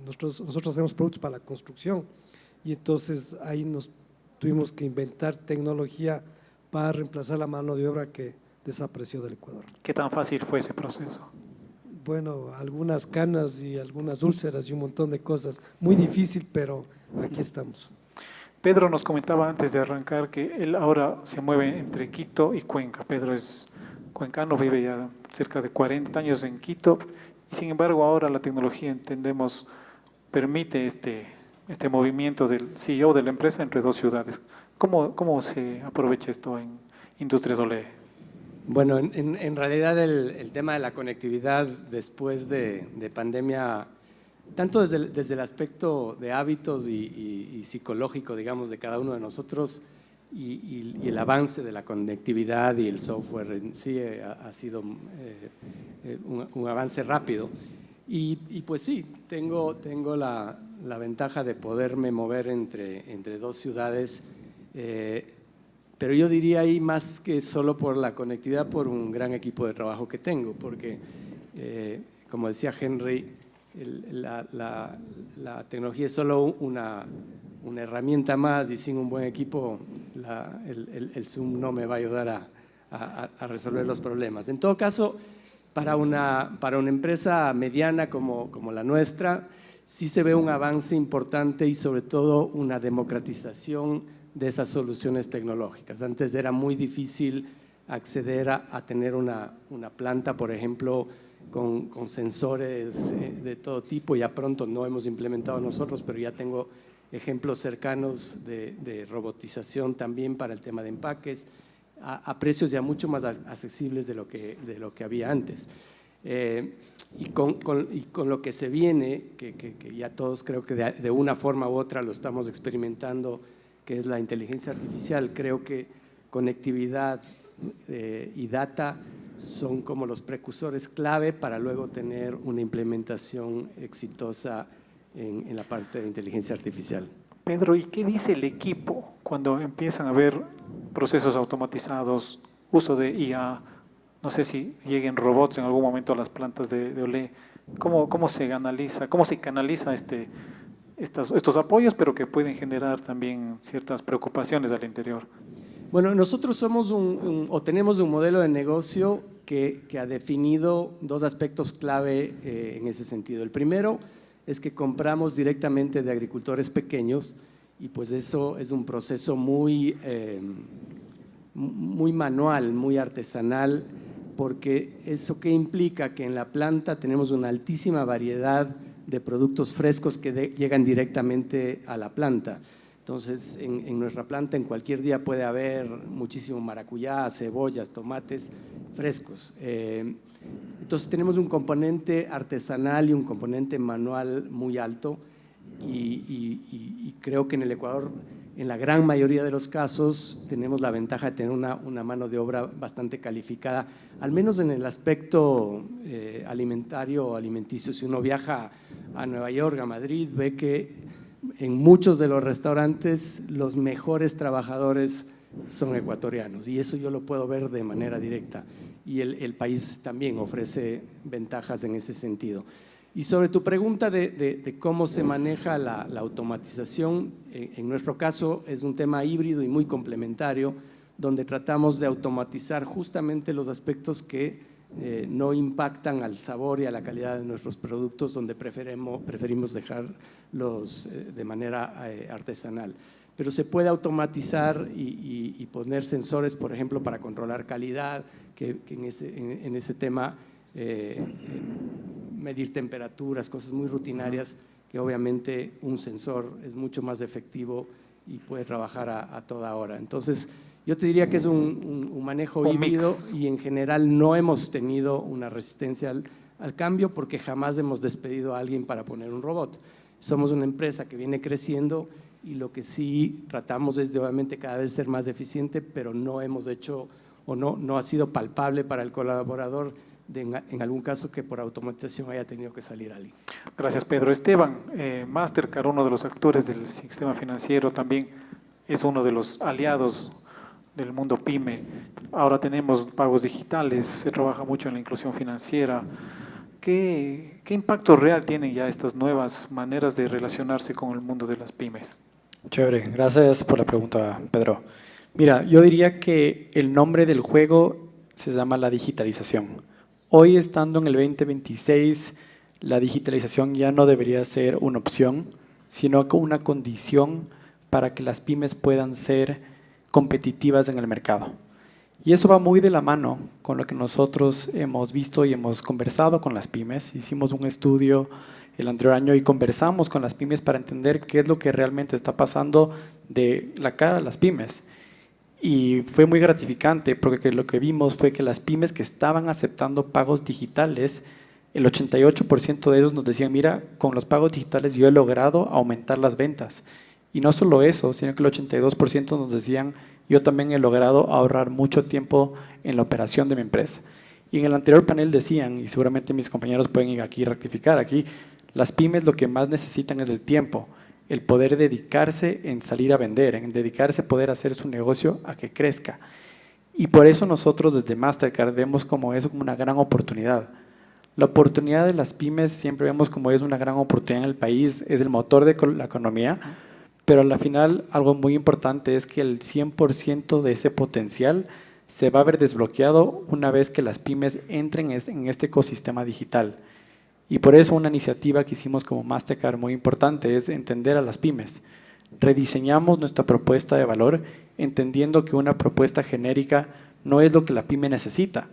Nosotros hacemos productos para la construcción, y entonces ahí nos tuvimos que inventar tecnología para reemplazar la mano de obra que desapareció del Ecuador. ¿Qué tan fácil fue ese proceso? Bueno, algunas canas y algunas úlceras y un montón de cosas. Muy difícil, pero aquí estamos. Pedro nos comentaba antes de arrancar que él ahora se mueve entre Quito y Cuenca. Pedro es cuencano, vive ya cerca de 40 años en Quito, y sin embargo ahora la tecnología, entendemos, permite este movimiento del CEO de la empresa entre dos ciudades. ¿Cómo se aprovecha esto en Industrias Olé? Bueno, en realidad el tema de la conectividad después de pandemia, tanto desde el aspecto de hábitos y psicológico, digamos, de cada uno de nosotros, y el avance de la conectividad y el software en sí ha sido un avance rápido. Y pues sí, tengo la ventaja de poderme mover entre dos ciudades, pero yo diría ahí más que solo por la conectividad, por un gran equipo de trabajo que tengo, porque como decía Henry, la tecnología es solo una herramienta más, y sin un buen equipo el Zoom no me va a ayudar a resolver los problemas. En todo caso, para una empresa mediana como la nuestra, sí se ve un avance importante y sobre todo una democratización de esas soluciones tecnológicas. Antes era muy difícil acceder a tener una planta, por ejemplo, con sensores de todo tipo. Ya pronto no hemos implementado nosotros, pero ya tengo ejemplos cercanos de robotización también para el tema de empaques, a precios ya mucho más accesibles de lo que había antes. Y con lo que se viene, que ya todos creo que de una forma u otra lo estamos experimentando, que es la inteligencia artificial, creo que conectividad y data son como los precursores clave para luego tener una implementación exitosa en la parte de inteligencia artificial. Pedro, ¿y qué dice el equipo cuando empiezan a ver procesos automatizados, uso de IA? No sé si lleguen robots en algún momento a las plantas de Olé. ¿Cómo se analiza, cómo se canaliza estos apoyos, pero que pueden generar también ciertas preocupaciones al interior? Bueno, nosotros somos tenemos un modelo de negocio que ha definido dos aspectos clave en ese sentido. El primero es que compramos directamente de agricultores pequeños, y pues eso es un proceso muy manual, muy artesanal, porque eso que implica que en la planta tenemos una altísima variedad de productos frescos que llegan directamente a la planta. Entonces, en nuestra planta en cualquier día puede haber muchísimo maracuyá, cebollas, tomates frescos. Entonces tenemos un componente artesanal y un componente manual muy alto, y creo que en el Ecuador, en la gran mayoría de los casos, tenemos la ventaja de tener una mano de obra bastante calificada, al menos en el aspecto alimentario o alimenticio. Si uno viaja a Nueva York, a Madrid, ve que en muchos de los restaurantes los mejores trabajadores son ecuatorianos y eso yo lo puedo ver de manera directa y el país también ofrece ventajas en ese sentido. Y sobre tu pregunta de cómo se maneja la automatización, en nuestro caso es un tema híbrido y muy complementario, donde tratamos de automatizar justamente los aspectos que no impactan al sabor y a la calidad de nuestros productos, donde preferimos dejarlos de manera artesanal. Pero se puede automatizar y poner sensores, por ejemplo, para controlar calidad, que en ese tema medir temperaturas, cosas muy rutinarias, que obviamente un sensor es mucho más efectivo y puede trabajar a toda hora. Entonces, yo te diría que es un manejo híbrido y en general no hemos tenido una resistencia al cambio porque jamás hemos despedido a alguien para poner un robot. Somos una empresa que viene creciendo y lo que sí tratamos es de obviamente cada vez ser más eficiente, pero no hemos hecho o no ha sido palpable para el colaborador en algún caso que por automatización haya tenido que salir alguien. Gracias, Pedro. Esteban, Mastercard, uno de los actores del sistema financiero, también es uno de los aliados del mundo PYME. Ahora tenemos pagos digitales, se trabaja mucho en la inclusión financiera. ¿Qué impacto real tienen ya estas nuevas maneras de relacionarse con el mundo de las pymes? Chévere, gracias por la pregunta, Pedro. Mira, yo diría que el nombre del juego se llama la digitalización. Hoy, estando en el 2026, la digitalización ya no debería ser una opción, sino como una condición para que las pymes puedan ser competitivas en el mercado. Y eso va muy de la mano con lo que nosotros hemos visto y hemos conversado con las pymes. Hicimos un estudio el anterior año y conversamos con las pymes para entender qué es lo que realmente está pasando de la cara a las pymes. Y fue muy gratificante porque lo que vimos fue que las pymes que estaban aceptando pagos digitales, el 88% de ellos nos decían, mira, con los pagos digitales yo he logrado aumentar las ventas. Y no solo eso, sino que el 82% nos decían, yo también he logrado ahorrar mucho tiempo en la operación de mi empresa. Y en el anterior panel decían, y seguramente mis compañeros pueden ir aquí rectificar, aquí las pymes lo que más necesitan es el tiempo, el poder dedicarse en salir a vender, en dedicarse a poder hacer su negocio a que crezca. Y por eso nosotros desde Mastercard vemos como eso como una gran oportunidad. La oportunidad de las pymes siempre vemos como es una gran oportunidad en el país, es el motor de la economía, pero al final algo muy importante es que el 100% de ese potencial se va a ver desbloqueado una vez que las pymes entren en este ecosistema digital. Y por eso una iniciativa que hicimos como Mastercard muy importante es entender a las pymes. Rediseñamos nuestra propuesta de valor entendiendo que una propuesta genérica no es lo que la pyme necesita.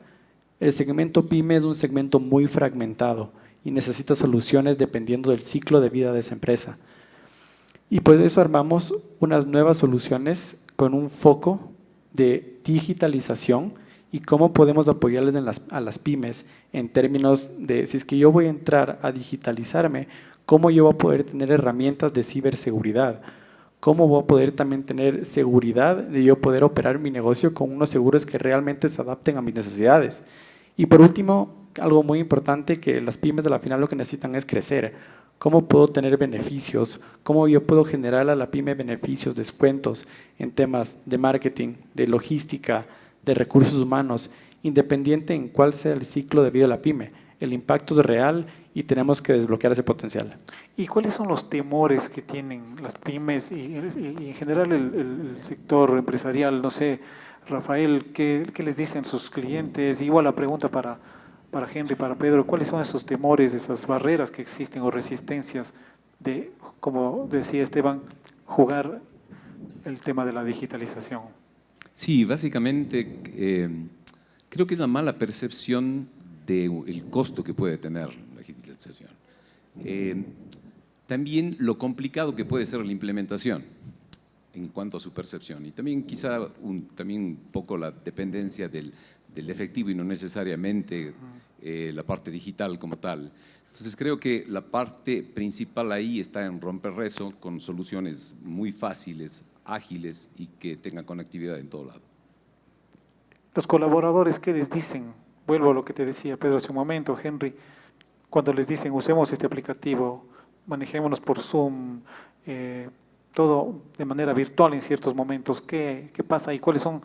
El segmento pyme es un segmento muy fragmentado y necesita soluciones dependiendo del ciclo de vida de esa empresa. Y por eso armamos unas nuevas soluciones con un foco de digitalización y cómo podemos apoyarles a las pymes en términos de, si es que yo voy a entrar a digitalizarme, cómo yo voy a poder tener herramientas de ciberseguridad, cómo voy a poder también tener seguridad de yo poder operar mi negocio con unos seguros que realmente se adapten a mis necesidades. Y por último, algo muy importante, que las pymes de la final lo que necesitan es crecer. ¿Cómo puedo tener beneficios? ¿Cómo yo puedo generar a la pyme beneficios, descuentos en temas de marketing, de logística, de recursos humanos, independiente en cuál sea el ciclo de vida de la pyme? El impacto es real y tenemos que desbloquear ese potencial. ¿Y cuáles son los temores que tienen las pymes y en general el sector empresarial? No sé, Rafael, ¿qué les dicen sus clientes? Igual la pregunta para Henry, para Pedro, ¿cuáles son esos temores, esas barreras que existen o resistencias de, como decía Esteban, jugar el tema de la digitalización? Sí, básicamente creo que es la mala percepción del costo que puede tener la digitalización. También lo complicado que puede ser la implementación en cuanto a su percepción y también quizá también un poco la dependencia del efectivo y no necesariamente la parte digital como tal. Entonces creo que la parte principal ahí está en romper eso con soluciones muy fáciles, ágiles y que tengan conectividad en todo lado. Los colaboradores, ¿qué les dicen? Vuelvo a lo que te decía Pedro hace un momento, Henry, cuando les dicen usemos este aplicativo, manejémonos por Zoom, todo de manera virtual en ciertos momentos. ¿Qué pasa ahí? ¿Cuáles son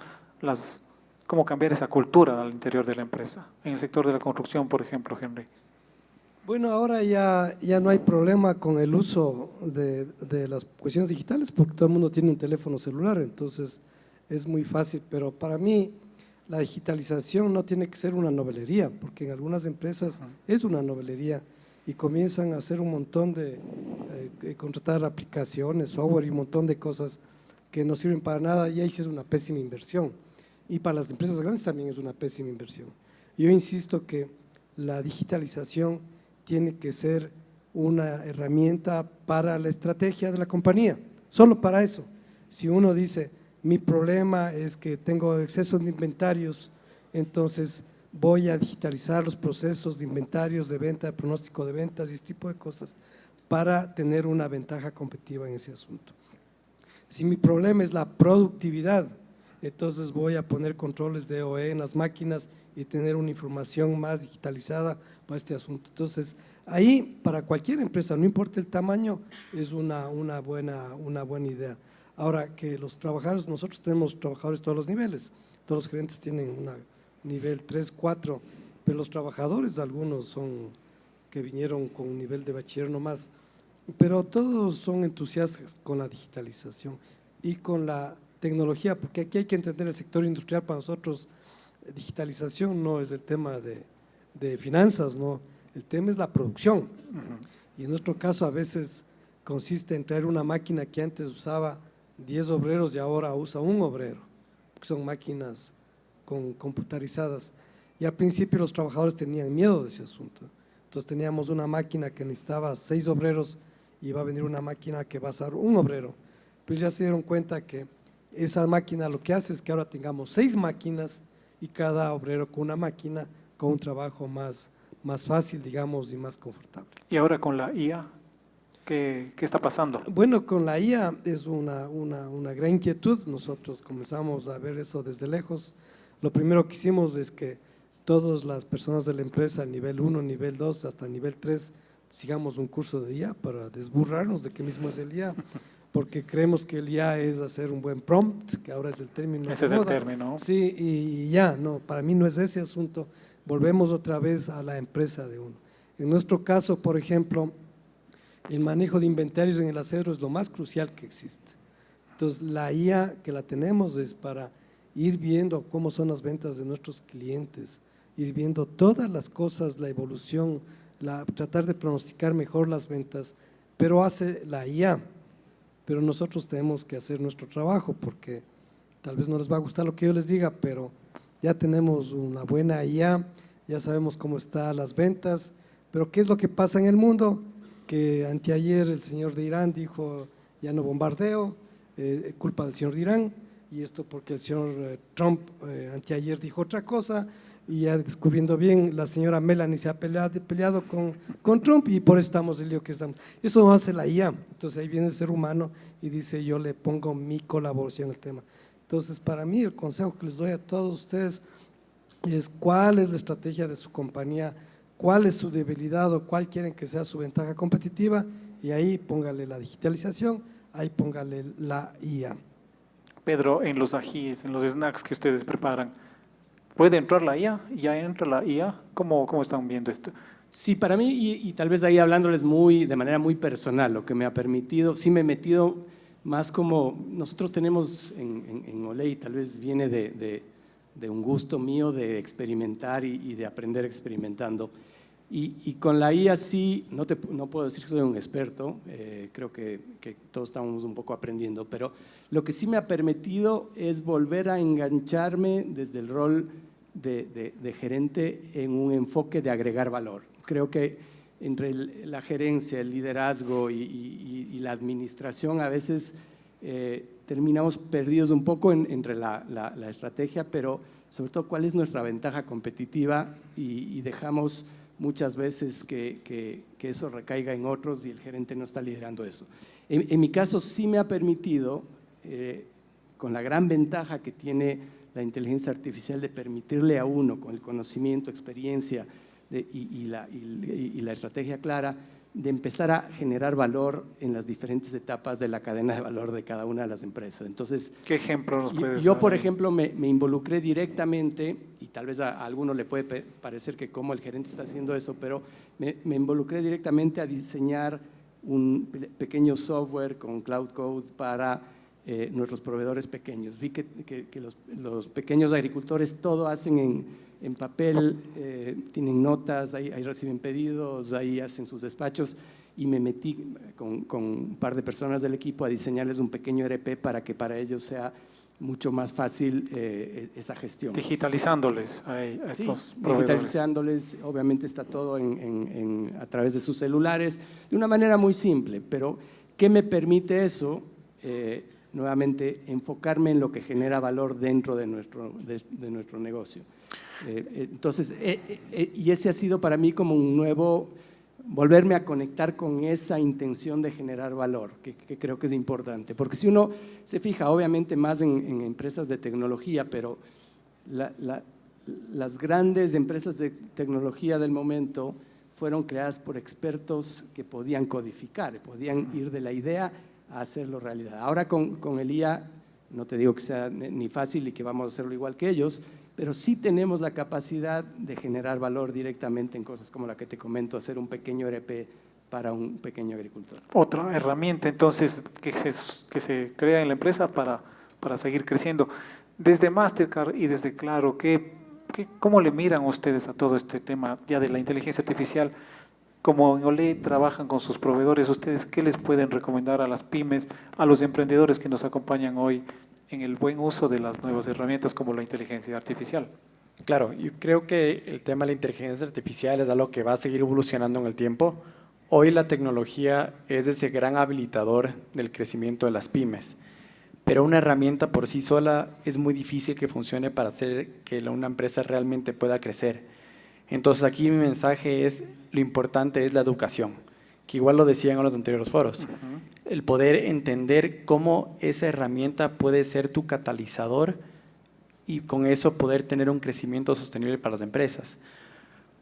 cómo cambiar esa cultura al interior de la empresa? En el sector de la construcción, por ejemplo, Henry. Bueno, ahora ya no hay problema con el uso de las cuestiones digitales porque todo el mundo tiene un teléfono celular, entonces es muy fácil, pero para mí la digitalización no tiene que ser una novelería, porque en algunas empresas es una novelería y comienzan a hacer un montón de contratar aplicaciones, software y un montón de cosas que no sirven para nada, y ahí sí es una pésima inversión. Y para las empresas grandes también es una pésima inversión. Yo insisto que la digitalización tiene que ser una herramienta para la estrategia de la compañía, solo para eso. Si uno dice, mi problema es que tengo exceso de inventarios, entonces voy a digitalizar los procesos de inventarios, de venta, de pronóstico de ventas y este tipo de cosas para tener una ventaja competitiva en ese asunto. Si mi problema es la productividad, entonces voy a poner controles de OE en las máquinas y tener una información más digitalizada para este asunto. Entonces, ahí para cualquier empresa, no importa el tamaño, es una buena idea. Ahora que los trabajadores, nosotros tenemos trabajadores de todos los niveles, todos los gerentes tienen un nivel 3, 4, pero los trabajadores, algunos son que vinieron con un nivel de bachiller nomás, pero todos son entusiastas con la digitalización y con la tecnología, porque aquí hay que entender el sector industrial. Para nosotros digitalización no es el tema de finanzas, no, el tema es la producción. Y en nuestro caso a veces consiste en traer una máquina que antes usaba 10 obreros y ahora usa un obrero, porque son máquinas computarizadas. Y al principio los trabajadores tenían miedo de ese asunto. Entonces teníamos una máquina que necesitaba 6 obreros y va a venir una máquina que va a usar un obrero. Pero ya se dieron cuenta que esa máquina lo que hace es que ahora tengamos 6 máquinas y cada obrero con una máquina con un trabajo más fácil, digamos, y más confortable. ¿Y ahora con la IA? ¿Qué está pasando? Bueno, con la IA es una gran inquietud. Nosotros comenzamos a ver eso desde lejos. Lo primero que hicimos es que todas las personas de la empresa, nivel 1, nivel 2, hasta nivel 3, sigamos un curso de IA para desburrarnos de qué mismo es el IA, porque creemos que el IA es hacer un buen prompt, que ahora es el término. Ese es el término. Sí, y ya, no, para mí no es ese asunto. Volvemos otra vez a la empresa de uno. En nuestro caso, por ejemplo, el manejo de inventarios en el acero es lo más crucial que existe. Entonces, la IA que la tenemos es para ir viendo cómo son las ventas de nuestros clientes, ir viendo todas las cosas, la evolución, tratar de pronosticar mejor las ventas, pero hace la IA. Pero nosotros tenemos que hacer nuestro trabajo, porque tal vez no les va a gustar lo que yo les diga, pero ya tenemos una buena IA, ya sabemos cómo están las ventas, pero ¿qué es lo que pasa en el mundo? Que anteayer el señor de Irán dijo, ya no bombardeo, culpa del señor de Irán, y esto porque el señor Trump anteayer dijo otra cosa, y ya descubriendo bien, la señora Melanie se ha peleado con Trump, y por eso estamos el lío que estamos. Eso no hace la IA, entonces ahí viene el ser humano y dice, yo le pongo mi colaboración al tema. Entonces, para mí, el consejo que les doy a todos ustedes es cuál es la estrategia de su compañía, cuál es su debilidad o cuál quieren que sea su ventaja competitiva, y ahí póngale la digitalización, ahí póngale la IA. Pedro, en los ajís, en los snacks que ustedes preparan, ¿puede entrar la IA? ¿Ya entra la IA? ¿Cómo están viendo esto? Sí, para mí, y tal vez ahí hablándoles de manera muy personal, lo que me ha permitido, sí me he metido más como, nosotros tenemos en Oley, tal vez viene de un gusto mío de experimentar y de aprender experimentando. Y con la IA sí, no puedo decir que soy un experto, creo que todos estamos un poco aprendiendo, pero lo que sí me ha permitido es volver a engancharme desde el rol de gerente en un enfoque de agregar valor. Creo que entre la gerencia, el liderazgo y la administración a veces terminamos perdidos un poco entre la estrategia, pero sobre todo cuál es nuestra ventaja competitiva y dejamos muchas veces que eso recaiga en otros y el gerente no está liderando eso. En mi caso sí me ha permitido, con la gran ventaja que tiene la inteligencia artificial de permitirle a uno con el conocimiento, experiencia, y la estrategia clara de empezar a generar valor en las diferentes etapas de la cadena de valor de cada una de las empresas. Entonces, ¿qué ejemplo nos puedes yo dar? por ejemplo, me involucré directamente, y tal vez a alguno le puede parecer que como el gerente está haciendo eso, pero me involucré directamente a diseñar un pequeño software con Cloud Code para nuestros proveedores pequeños. Vi que los pequeños agricultores todo hacen en papel, tienen notas, ahí reciben pedidos, ahí hacen sus despachos, y me metí con un par de personas del equipo a diseñarles un pequeño ERP para que para ellos sea mucho más fácil esa gestión. Digitalizándoles a estos proveedores. Digitalizándoles, obviamente está todo a través de sus celulares, de una manera muy simple, pero ¿qué me permite eso? Nuevamente, enfocarme en lo que genera valor dentro de nuestro negocio. Entonces, y ese ha sido para mí como un nuevo, volverme a conectar con esa intención de generar valor, que creo que es importante. Porque si uno se fija, obviamente más en empresas de tecnología, pero las grandes empresas de tecnología del momento fueron creadas por expertos que podían codificar, podían ir de la idea a hacerlo realidad. Ahora con el IA, no te digo que sea ni fácil y que vamos a hacerlo igual que ellos, pero sí tenemos la capacidad de generar valor directamente en cosas como la que te comento, hacer un pequeño ERP para un pequeño agricultor. Otra herramienta entonces que se crea en la empresa para seguir creciendo. Desde Mastercard y desde Claro, ¿cómo le miran ustedes a todo este tema ya de la inteligencia artificial? Como en Olé trabajan con sus proveedores, ¿ustedes qué les pueden recomendar a las pymes, a los emprendedores que nos acompañan hoy en el buen uso de las nuevas herramientas como la inteligencia artificial? Claro, yo creo que el tema de la inteligencia artificial es algo que va a seguir evolucionando en el tiempo. Hoy la tecnología es ese gran habilitador del crecimiento de las pymes, pero una herramienta por sí sola es muy difícil que funcione para hacer que una empresa realmente pueda crecer. Entonces aquí mi mensaje es, lo importante es la educación, que igual lo decían en los anteriores foros. El poder entender cómo esa herramienta puede ser tu catalizador y con eso poder tener un crecimiento sostenible para las empresas.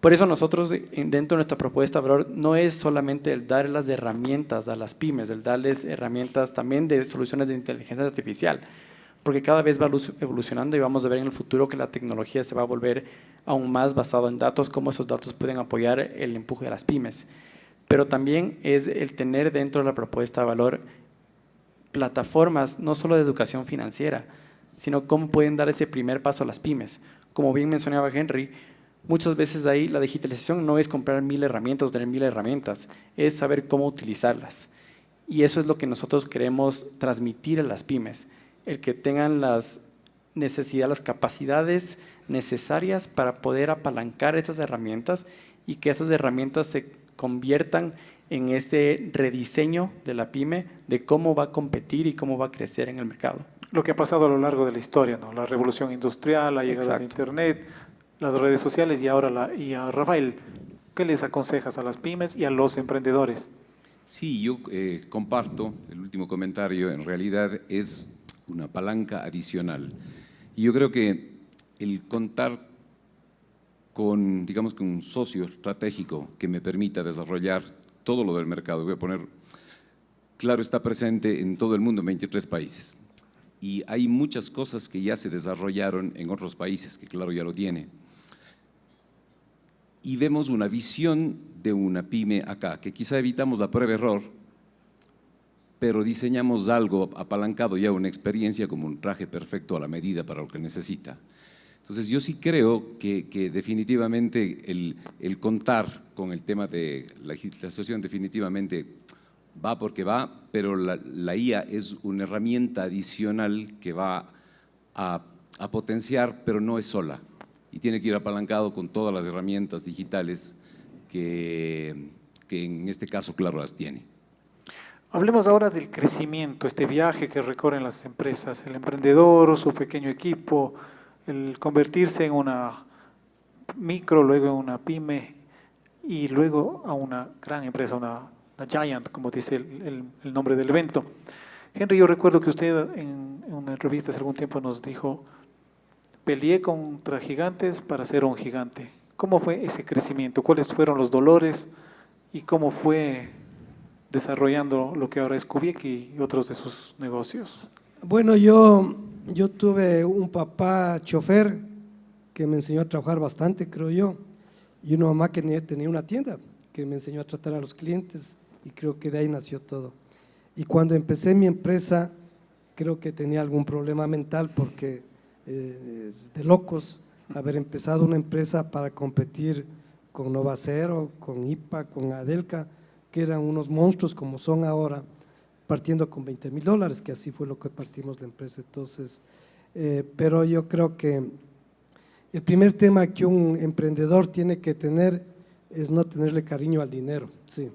Por eso nosotros dentro de nuestra propuesta de valor no es solamente el dar las herramientas a las pymes, el darles herramientas también de soluciones de inteligencia artificial, porque cada vez va evolucionando y vamos a ver en el futuro que la tecnología se va a volver aún más basada en datos, cómo esos datos pueden apoyar el empuje de las pymes. Pero también es el tener dentro de la propuesta de valor plataformas no solo de educación financiera, sino cómo pueden dar ese primer paso a las pymes. Como bien mencionaba Henry, muchas veces ahí la digitalización no es comprar 1000 herramientas o tener 1000 herramientas, es saber cómo utilizarlas. Y eso es lo que nosotros queremos transmitir a las pymes, el que tengan las necesidades, las capacidades necesarias para poder apalancar estas herramientas y que estas herramientas se conviertan en ese rediseño de la pyme de cómo va a competir y cómo va a crecer en el mercado. Lo que ha pasado a lo largo de la historia, ¿no? La revolución industrial, la llegada de Internet, las redes sociales y ahora y a Rafael, ¿qué les aconsejas a las pymes y a los emprendedores? Sí, yo comparto el último comentario. En realidad es una palanca adicional. Y yo creo que el contar con, digamos, con un socio estratégico que me permita desarrollar todo lo del mercado, voy a poner, Claro está presente en todo el mundo, en 23 países. Y hay muchas cosas que ya se desarrollaron en otros países, que Claro ya lo tiene. Y vemos una visión de una pyme acá, que quizá evitamos la prueba-error, pero diseñamos algo apalancado ya, una experiencia como un traje perfecto a la medida para lo que necesita. Entonces yo sí creo que definitivamente el contar con el tema de la legislación definitivamente va porque va, pero la IA es una herramienta adicional que va a potenciar, pero no es sola. Y tiene que ir apalancado con todas las herramientas digitales que en este caso Claro las tiene. Hablemos ahora del crecimiento, este viaje que recorren las empresas, el emprendedor o su pequeño equipo, el convertirse en una micro, luego en una pyme y luego a una gran empresa, una giant, como dice el nombre del evento. Henry, yo recuerdo que usted en una entrevista hace algún tiempo nos dijo: peleé contra gigantes para ser un gigante. ¿Cómo fue ese crecimiento? ¿Cuáles fueron los dolores? ¿Y cómo fue desarrollando lo que ahora es Kubiek y otros de sus negocios? Bueno, yo tuve un papá chofer que me enseñó a trabajar bastante, creo yo, y una mamá que tenía una tienda que me enseñó a tratar a los clientes, y creo que de ahí nació todo. Y cuando empecé mi empresa, creo que tenía algún problema mental porque es de locos haber empezado una empresa para competir con Novacero, con IPA, con Adelca, que eran unos monstruos como son ahora, partiendo con $20,000, que así fue lo que partimos la empresa. Entonces, pero yo creo que el primer tema que un emprendedor tiene que tener es no tenerle cariño al dinero, sí.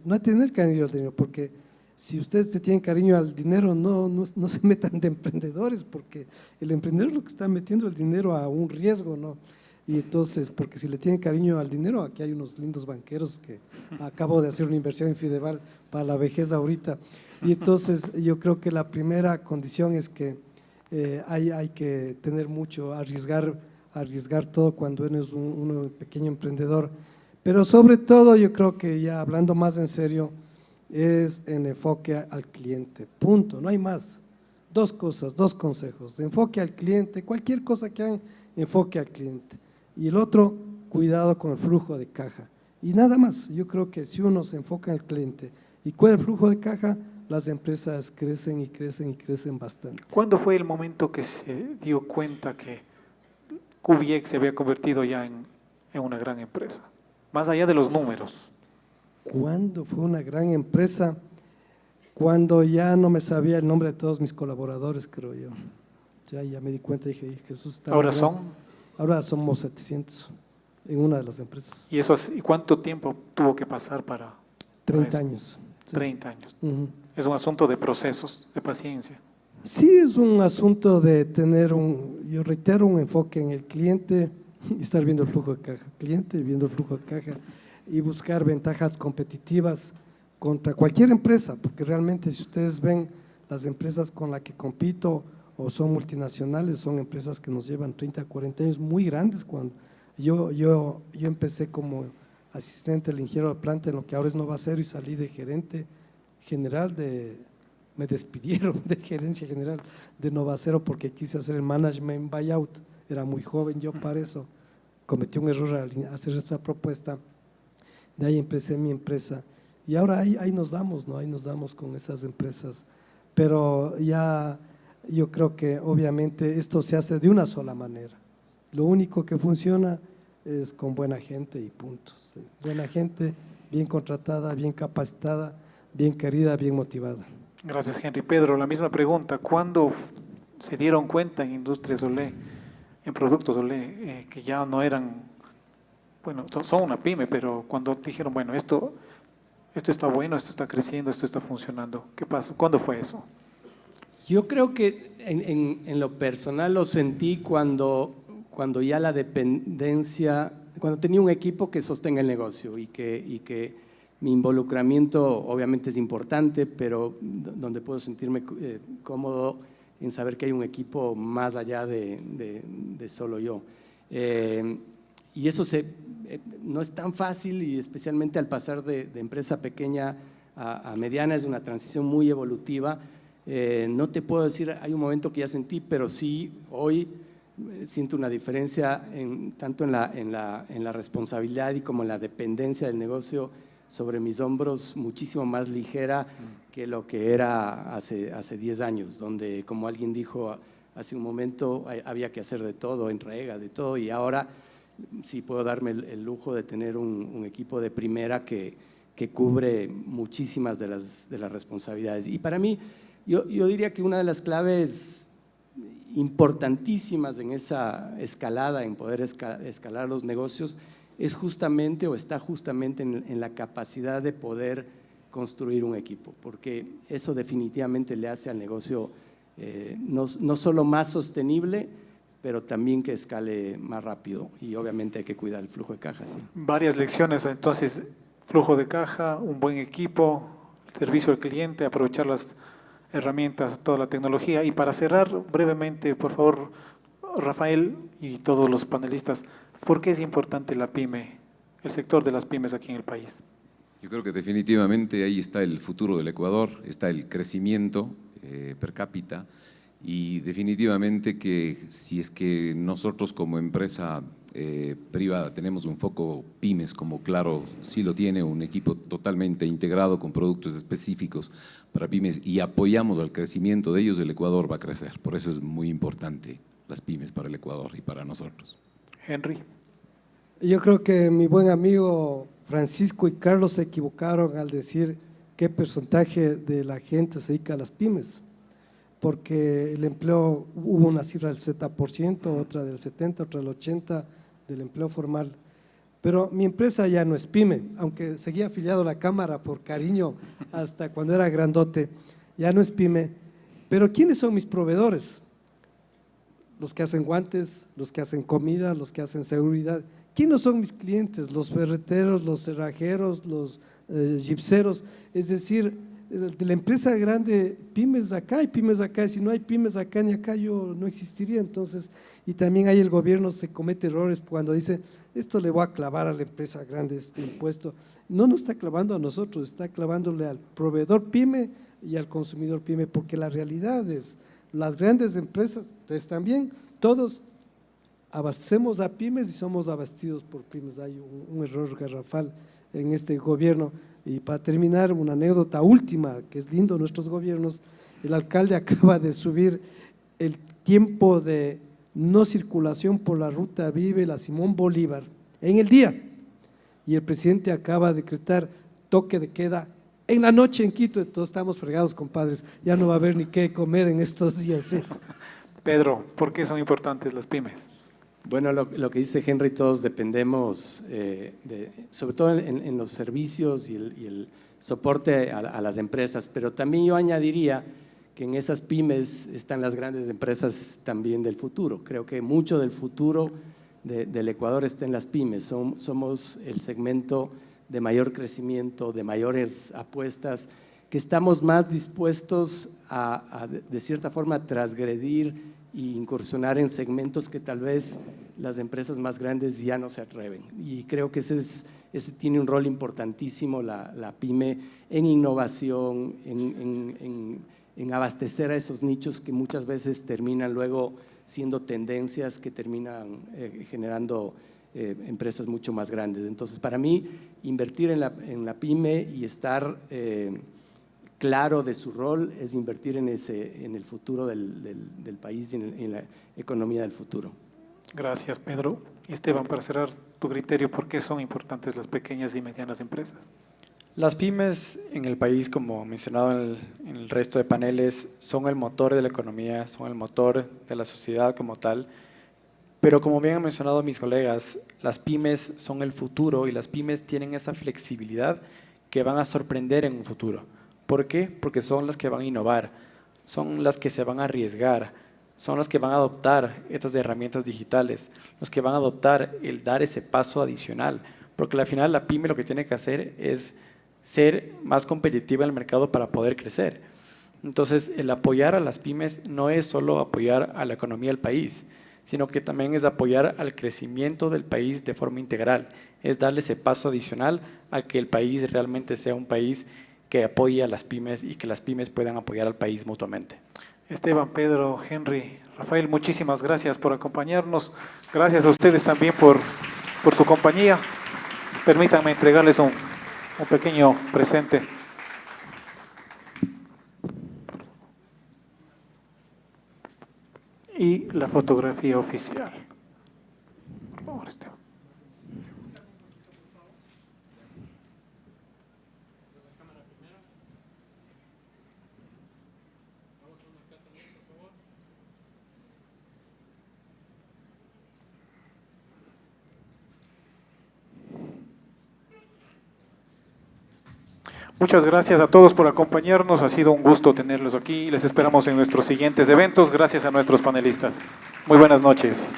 No tener cariño al dinero, porque si ustedes te tienen cariño al dinero, no se metan de emprendedores, porque el emprendedor es lo que está metiendo el dinero a un riesgo, ¿no? Y entonces, porque si le tienen cariño al dinero, aquí hay unos lindos banqueros que acabo de hacer una inversión en Fideval para la vejez ahorita. Y entonces yo creo que la primera condición es que hay que tener mucho, arriesgar todo cuando eres un pequeño emprendedor. Pero sobre todo yo creo que ya hablando más en serio, es en enfoque al cliente, punto, no hay más. Dos cosas, dos consejos: enfoque al cliente, cualquier cosa que hagan, enfoque al cliente. Y el otro, cuidado con el flujo de caja. Y nada más, yo creo que si uno se enfoca en el cliente y cuida el flujo de caja, las empresas crecen y crecen y crecen bastante. ¿Cuándo fue el momento que se dio cuenta que Kubiek se había convertido ya en una gran empresa? Más allá de los números. ¿Cuándo fue una gran empresa? Cuando ya no me sabía el nombre de todos mis colaboradores, creo yo. Ya me di cuenta y dije, Jesús. ¿Ahora son? Ahora somos 700 en una de las empresas. ¿Y cuánto tiempo tuvo que pasar para 30 años. Sí. 30 años. Es un asunto de procesos, de paciencia. Sí, es un asunto de tener yo reitero, un enfoque en el cliente y estar viendo el flujo de caja. Cliente viendo el flujo de caja y buscar ventajas competitivas contra cualquier empresa, porque realmente si ustedes ven las empresas con las que compito o son multinacionales, son empresas que nos llevan 30, 40 años muy grandes. Cuando yo empecé como asistente del ingeniero de planta en lo que ahora es Novacero y salí de gerente general me despidieron de gerencia general de Novacero porque quise hacer el management buyout, era muy joven yo para eso, cometí un error al hacer esa propuesta, de ahí empecé mi empresa y ahora ahí nos damos, ¿no? Ahí nos damos con esas empresas, pero ya yo creo que obviamente esto se hace de una sola manera, lo único que funciona es con buena gente y puntos, ¿sí? Buena gente, bien contratada, bien capacitada, bien querida, bien motivada. Gracias, Henry. Pedro, la misma pregunta. ¿Cuándo se dieron cuenta en Industrias Olé, en Productos Olé, que ya no eran, bueno, son una pyme, pero cuando dijeron, bueno, esto está bueno, esto está creciendo, esto está funcionando? ¿Qué pasó? ¿Cuándo fue eso? Yo creo que en lo personal lo sentí cuando ya la dependencia, cuando tenía un equipo que sostenga el negocio y que mi involucramiento obviamente es importante, pero donde puedo sentirme cómodo en saber que hay un equipo más allá de solo yo. Y eso no es tan fácil, y especialmente al pasar de empresa pequeña a mediana es una transición muy evolutiva. No te puedo decir, hay un momento que ya sentí, pero sí hoy siento una diferencia tanto en la responsabilidad y como en la dependencia del negocio sobre mis hombros, muchísimo más ligera que lo que era hace 10 años, donde, como alguien dijo hace un momento, había que hacer de todo, entrega, de todo, y ahora sí puedo darme el lujo de tener un equipo de primera que cubre muchísimas de las responsabilidades. Y para mí, yo diría que una de las claves importantísimas en esa escalada, en poder escalar los negocios, es justamente o está justamente en la capacidad de poder construir un equipo, porque eso definitivamente le hace al negocio no solo más sostenible, pero también que escale más rápido, y obviamente hay que cuidar el flujo de caja. ¿Sí? Varias lecciones, entonces: flujo de caja, un buen equipo, servicio al cliente, aprovechar las herramientas, toda la tecnología. Y para cerrar brevemente, por favor, Rafael y todos los panelistas, ¿Por qué es importante la pyme, el sector de las pymes aquí en el país? Yo creo que definitivamente ahí está el futuro del Ecuador, está el crecimiento per cápita y definitivamente que si es que nosotros como empresa privada tenemos un foco pymes, como Claro sí lo tiene, un equipo totalmente integrado con productos específicos para pymes y apoyamos al crecimiento de ellos, el Ecuador va a crecer. Por eso es muy importante las pymes para el Ecuador y para nosotros. Henry. Yo creo que mi buen amigo Francisco y Carlos se equivocaron al decir qué porcentaje de la gente se dedica a las pymes, porque el empleo, hubo una cifra del 70%, otra del 70%, otra del 80% del empleo formal. Pero mi empresa ya no es pyme, aunque seguía afiliado a la Cámara por cariño hasta cuando era grandote, ya no es pyme. Pero ¿quiénes son mis proveedores? Los que hacen guantes, los que hacen comida, los que hacen seguridad. ¿Quiénes son mis clientes? Los ferreteros, los cerrajeros, los gipseros. Es decir, de la empresa grande, pymes acá y pymes acá. Si no hay pymes acá ni acá, yo no existiría. Entonces, y también ahí el gobierno se comete errores cuando dice, esto le voy a clavar a la empresa grande este impuesto. No nos está clavando a nosotros, está clavándole al proveedor pyme y al consumidor pyme, porque la realidad es, las grandes empresas, ustedes también, todos abastecemos a pymes y somos abastecidos por pymes. Hay un error garrafal en este gobierno. Y para terminar, una anécdota última, que es lindo nuestros gobiernos, el alcalde acaba de subir el tiempo de no circulación por la ruta Vive, la Simón Bolívar, en el día. Y el presidente acaba de decretar toque de queda en la noche en Quito. Entonces estamos fregados, compadres, ya no va a haber ni qué comer en estos días. ¿Sí? Pedro, ¿por qué son importantes las pymes? Bueno, lo que dice Henry, todos dependemos, sobre todo en los servicios y el soporte a las empresas, pero también yo añadiría que en esas pymes están las grandes empresas también del futuro. Creo que mucho del futuro del Ecuador está en las pymes. Somos el segmento de mayor crecimiento, de mayores apuestas, que estamos más dispuestos a de cierta forma, transgredir e incursionar en segmentos que tal vez las empresas más grandes ya no se atreven. Y creo que ese tiene un rol importantísimo, la pyme, en innovación, en abastecer a esos nichos que muchas veces terminan luego siendo tendencias que terminan generando empresas mucho más grandes. Entonces, para mí, invertir en la pyme y estar claro de su rol es invertir en el futuro del país y en la economía del futuro. Gracias, Pedro. Esteban, para cerrar tu criterio, ¿por qué son importantes las pequeñas y medianas empresas? Las pymes en el país, como mencionado en el resto de paneles, son el motor de la economía, son el motor de la sociedad como tal, pero como bien han mencionado mis colegas, las pymes son el futuro y las pymes tienen esa flexibilidad que van a sorprender en un futuro. ¿Por qué? Porque son las que van a innovar, son las que se van a arriesgar, son las que van a adoptar estas herramientas digitales, los que van a adoptar el dar ese paso adicional, porque al final la pyme lo que tiene que hacer es ser más competitiva en el mercado para poder crecer. Entonces, el apoyar a las pymes no es solo apoyar a la economía del país, sino que también es apoyar al crecimiento del país de forma integral, es darle ese paso adicional a que el país realmente sea un país que apoye a las pymes y que las pymes puedan apoyar al país mutuamente. Esteban, Pedro, Henry, Rafael, muchísimas gracias por acompañarnos. Gracias a ustedes también por su compañía. Permítanme entregarles un pequeño presente. Y la fotografía oficial. Por favor, Esteban. Muchas gracias a todos por acompañarnos, ha sido un gusto tenerlos aquí, les esperamos en nuestros siguientes eventos, gracias a nuestros panelistas. Muy buenas noches.